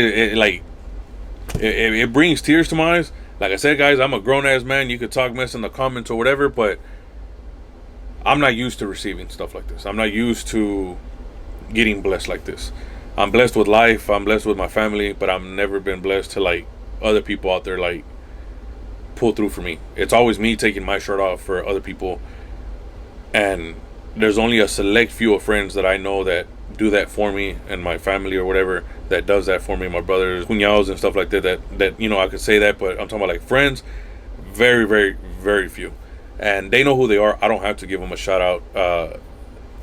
it brings tears to my eyes. Like I said, guys, I'm a grown-ass man. You could talk mess in the comments or whatever, but I'm not used to receiving stuff like this. I'm not used to getting blessed like this. I'm blessed with life. I'm blessed with my family, but I've never been blessed to, like, other people out there, like, pull through for me. It's always me taking my shirt off for other people. And there's only a select few of friends that I know that do that for me, and my family or whatever that does that for me, my brothers, cuñados and stuff like that you know, I could say that, but I'm talking about like friends, very, very, very few, and they know who they are. I don't have to give them a shout out.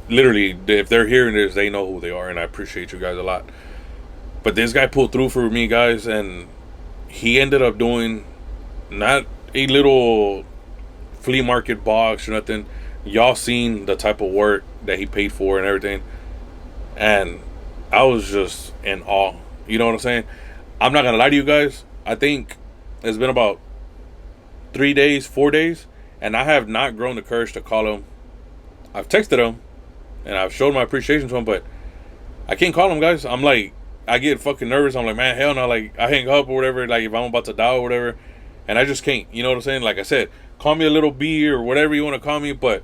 Literally, if they're hearing this, they know who they are, and I appreciate you guys a lot. But this guy pulled through for me, guys, and he ended up doing not a little flea market box or nothing. Y'all seen the type of work that he paid for and everything, and I was just in awe. You know what I'm saying? I'm not gonna lie to you guys. I think it's been about 3 days, 4 days, and I have not grown the courage to call him. I've texted him and I've showed my appreciation to him, but I can't call him, guys. I'm like, I get fucking nervous. I'm like, man, hell no. Like, I hang up or whatever, like if I'm about to die or whatever, and I just can't. You know what I'm saying? Like I said, call me a little B or whatever you want to call me, but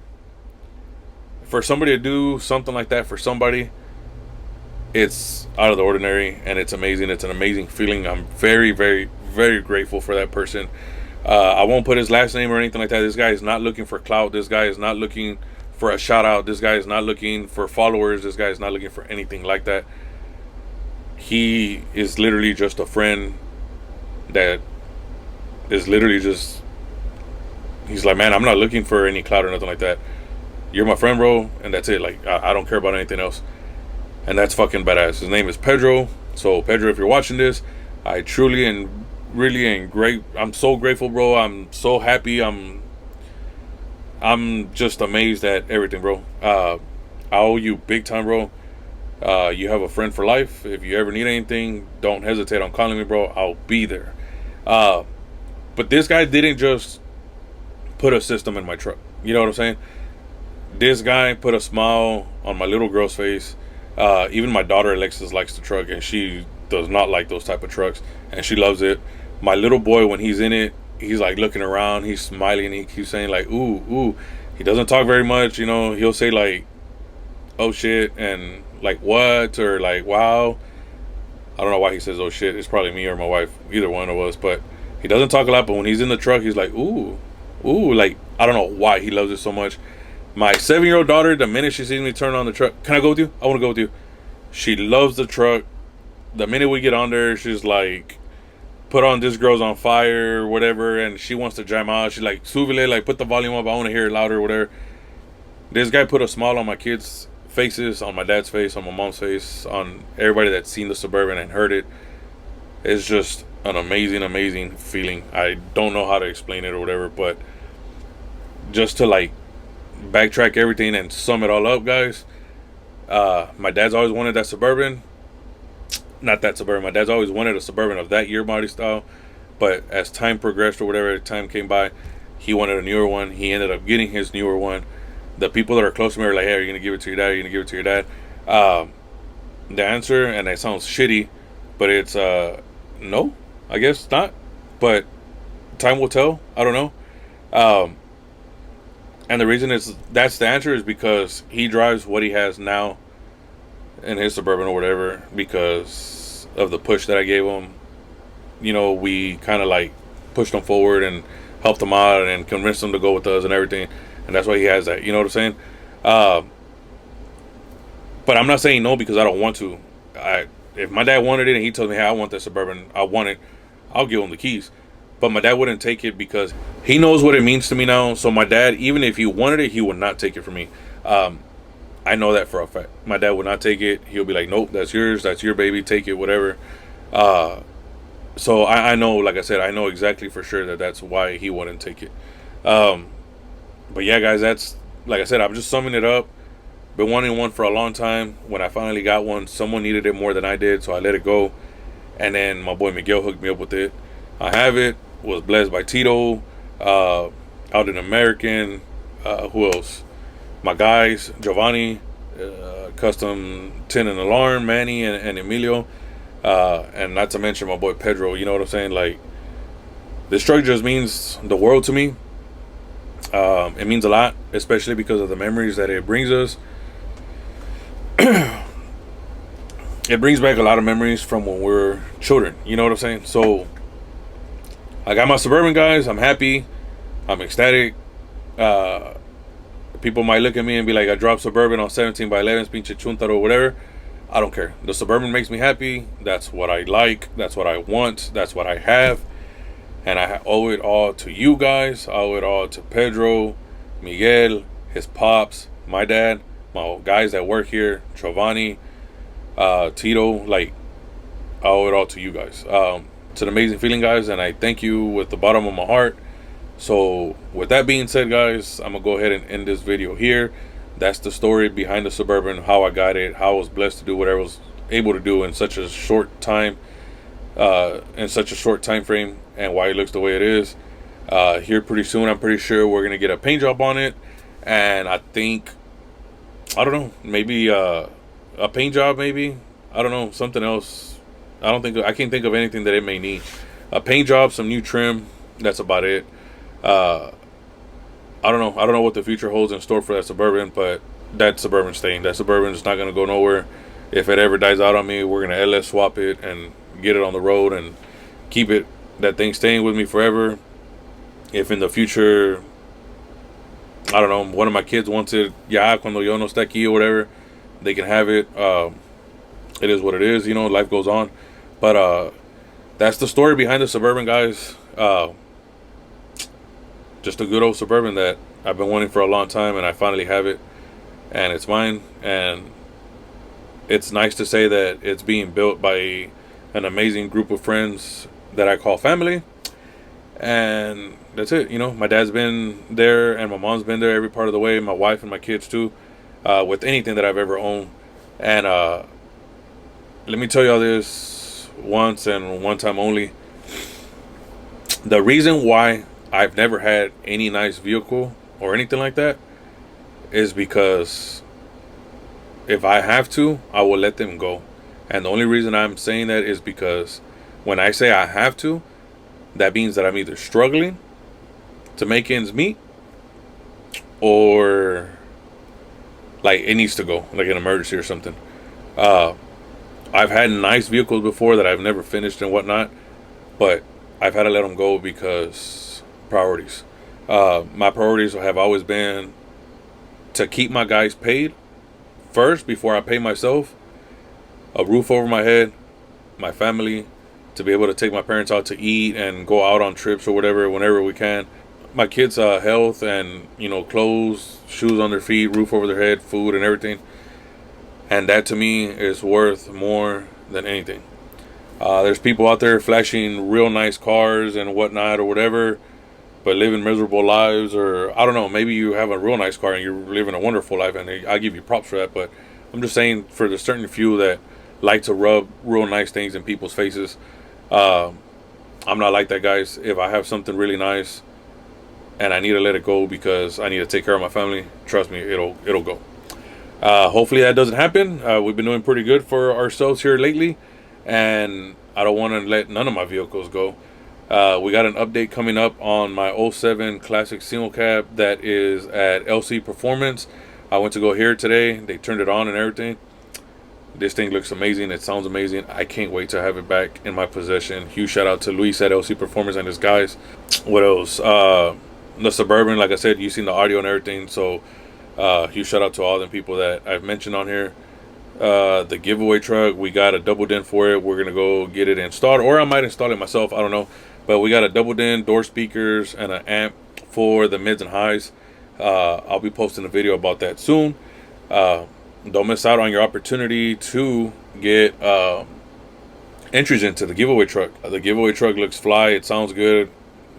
for somebody to do something like that for somebody, it's out of the ordinary, and it's amazing. It's an amazing feeling. I'm very, very, very grateful for that person. I won't put his last name or anything like that. This guy is not looking for clout. This guy is not looking for a shout out. This guy is not looking for followers. This guy is not looking for anything like that. He is literally just a friend that is literally just, he's like, man, I'm not looking for any clout or nothing like that. You're my friend, bro, and that's it. Like, I don't care about anything else. And that's fucking badass. His name is Pedro. So Pedro, if you're watching this, I truly and really am great. I'm so grateful, bro. I'm so happy. I'm just amazed at everything, bro. I owe you big time, bro. You have a friend for life. If you ever need anything, don't hesitate on calling me, bro. I'll be there. But this guy didn't just put a system in my truck. You know what I'm saying? This guy put a smile on my little girl's face. Even my daughter Alexis likes the truck, and she does not like those type of trucks, and she loves it. My little boy, when he's in it, he's like looking around, he's smiling, he keeps saying like, ooh, ooh. He doesn't talk very much, you know. He'll say like, oh shit, and like what, or like wow. I don't know why he says oh shit. It's probably me or my wife, either one of us. But he doesn't talk a lot, but when he's in the truck, he's like, ooh, ooh. Like, I don't know why he loves it so much. My 7-year-old daughter, the minute she sees me turn on the truck, can I go with you? I want to go with you. She loves the truck. The minute we get on there, she's like, put on This Girl's on Fire or whatever, and she wants to jam out. She's like, súbele, like put the volume up, I want to hear it louder or whatever. This guy put a smile on my kids' faces, on my dad's face, on my mom's face, on everybody that's seen the Suburban and heard it. It's just an amazing, amazing feeling. I don't know how to explain it or whatever, but just to like backtrack everything and sum it all up, guys. My dad's always wanted that Suburban. Not that Suburban. My dad's always wanted a Suburban of that year body style. But as time progressed or whatever time came by, he wanted a newer one. He ended up getting his newer one. The people that are close to me are like, hey, are you going to give it to your dad? Are you going to give it to your dad? The answer, and it sounds shitty, but it's no, I guess not. But time will tell. I don't know. And the reason that's the answer is because he drives what he has now in his Suburban or whatever because of the push that I gave him. You know, we kind of like pushed him forward and helped him out and convinced him to go with us and everything. And that's why he has that. You know what I'm saying? But I'm not saying no because I don't want to. If my dad wanted it and he told me, hey, I want that Suburban, I want it, I'll give him the keys. But my dad wouldn't take it because he knows what it means to me now. So my dad, even if he wanted it, he would not take it from me. I know that for a fact. My dad would not take it. He'll be like, nope, that's yours. That's your baby. Take it, whatever. So I know, like I said, I know exactly for sure that that's why he wouldn't take it. But yeah, guys, that's, like I said, I'm just summing it up. Been wanting one for a long time. When I finally got one, someone needed it more than I did, so I let it go. And then my boy Miguel hooked me up with it. I have it. Was blessed by Tito, out in American. Who else? My guys, Giovanni, Custom Tint and Alarm, Manny and Emilio. And not to mention my boy Pedro. You know what I'm saying? Like, this truck just means the world to me. It means a lot, especially because of the memories that it brings us. It brings back a lot of memories from when we were children. You know what I'm saying? So I got my Suburban, guys. I'm happy. I'm ecstatic. People might look at me and be like, I dropped Suburban on 17 by 11, pinche chuntaro or whatever. I don't care. The Suburban makes me happy. That's what I like. That's what I want. That's what I have. And I owe it all to you guys. I owe it all to Pedro, Miguel, his pops, my dad, my guys that work here, Giovanni, Tito. Like, I owe it all to you guys. It's an amazing feeling, guys, and I thank you with the bottom of my heart. So with that being said, guys, I'm gonna go ahead and end this video here. That's the story behind the Suburban, how I got it, how I was blessed to do what I was able to do in such a short time, frame, and why it looks the way it is. Here pretty soon, I'm pretty sure we're gonna get a paint job on it, and I think, I don't know, maybe a paint job, maybe, I don't know, something else. I can't think of anything that it may need. A paint job, some new trim, that's about it. I don't know what the future holds in store for that Suburban, but that Suburban staying. That Suburban is not gonna go nowhere. If it ever dies out on me, we're gonna LS swap it and get it on the road and keep it, that thing staying with me forever. If in the future, I don't know, one of my kids wants it, ya cuando yo no esté aquí or whatever, they can have it. It is what it is, you know, life goes on. But that's the story behind the Suburban, guys. Just a good old Suburban that I've been wanting for a long time, and I finally have it, and it's mine. And it's nice to say that it's being built by an amazing group of friends that I call family. And that's it. You know, my dad's been there and my mom's been there every part of the way, my wife and my kids too, with anything that I've ever owned. And let me tell y'all this once and one time only. The reason why I've never had any nice vehicle or anything like that is because if I have to, I will let them go. And the only reason I'm saying that is because when I say I have to, that means that I'm either struggling to make ends meet, or like it needs to go, like an emergency or something. I've had nice vehicles before that I've never finished and whatnot, but I've had to let them go because priorities. My priorities have always been to keep my guys paid first before I pay myself, a roof over my head, my family, to be able to take my parents out to eat and go out on trips or whatever whenever we can, my kids' health and, you know, clothes, shoes on their feet, roof over their head, food and everything. And that to me is worth more than anything. There's people out there flashing real nice cars and whatnot or whatever, but living miserable lives, or I don't know, maybe you have a real nice car and you're living a wonderful life, and I give you props for that. But I'm just saying, for the certain few that like to rub real nice things in people's faces, I'm not like that, guys. If I have something really nice and I need to let it go because I need to take care of my family, trust me, it'll go. Hopefully that doesn't happen. We've been doing pretty good for ourselves here lately, and I don't want to let none of my vehicles go. We got an update coming up on my 07 Classic Single Cab that is at LC Performance. I went to go here today. They turned it on and everything. This thing looks amazing. It sounds amazing. I can't wait to have it back in my possession. Huge shout out to Luis at LC Performance and his guys. What else? The Suburban, like I said, you've seen the audio and everything. So huge shout out to all the people that I've mentioned on here. The giveaway truck, we got a double din for it. We're gonna go get it installed, or I might install it myself, I don't know. But we got a double din, door speakers, and an amp for the mids and highs. I'll be posting a video about that soon. Don't miss out on your opportunity to get entries into the giveaway truck. The giveaway truck looks fly. It sounds good.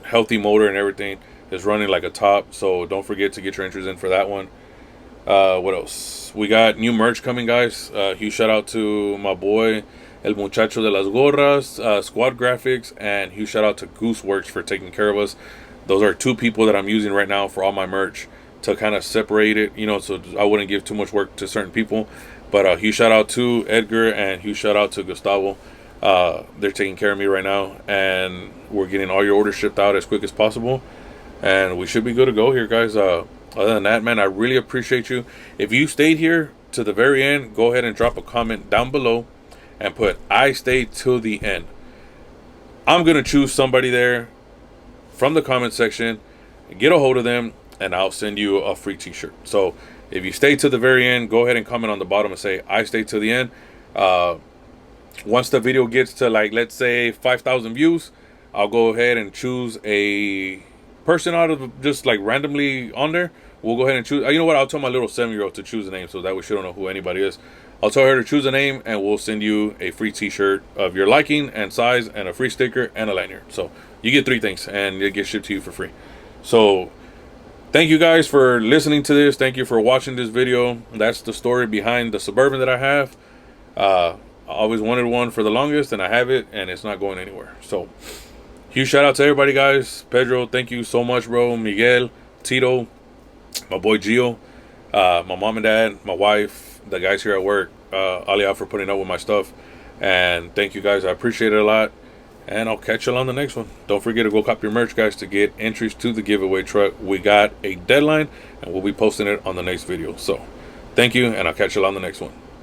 Healthy motor and everything. It's running like a top. So don't forget to get your entries in for that one. What else? We got new merch coming, guys. Huge shout out to my boy El Muchacho de las Gorras, Squad Graphics, and huge shout out to Gooseworks for taking care of us. Those are two people that I'm using right now for all my merch, to kind of separate it, you know, so I wouldn't give too much work to certain people. But huge shout out to Edgar and huge shout out to Gustavo. They're taking care of me right now, and we're getting all your orders shipped out as quick as possible, and we should be good to go here, guys. Other than that, man, I really appreciate you. If you stayed here to the very end, go ahead and drop a comment down below and put I stayed till the end. I'm gonna choose somebody there from the comment section, get a hold of them, and I'll send you a free t-shirt. So if you stay to the very end, go ahead and comment on the bottom and say I stayed to the end. Once the video gets to, like, let's say 5,000 views, I'll go ahead and choose a person out of just like randomly on there. We'll go ahead and choose, you know what, I'll tell my little 7-year-old to choose a name, so that way she don't know who anybody is. I'll tell her to choose a name, and we'll send you a free t-shirt of your liking and size, and a free sticker and a lanyard. So you get 3 things, and it gets shipped to you for free. So thank you guys for listening to this. Thank you for watching this video. That's the story behind the Suburban that I have. I always wanted one for the longest, and I have it, and it's not going anywhere. So huge shout out to everybody, guys. Pedro, thank you so much, bro. Miguel, Tito, my boy Gio, my mom and dad, my wife, the guys here at work, Alia, for putting up with my stuff. And thank you, guys. I appreciate it a lot. And I'll catch you on the next one. Don't forget to go cop your merch, guys, to get entries to the giveaway truck. We got a deadline, and we'll be posting it on the next video. So thank you, and I'll catch you on the next one.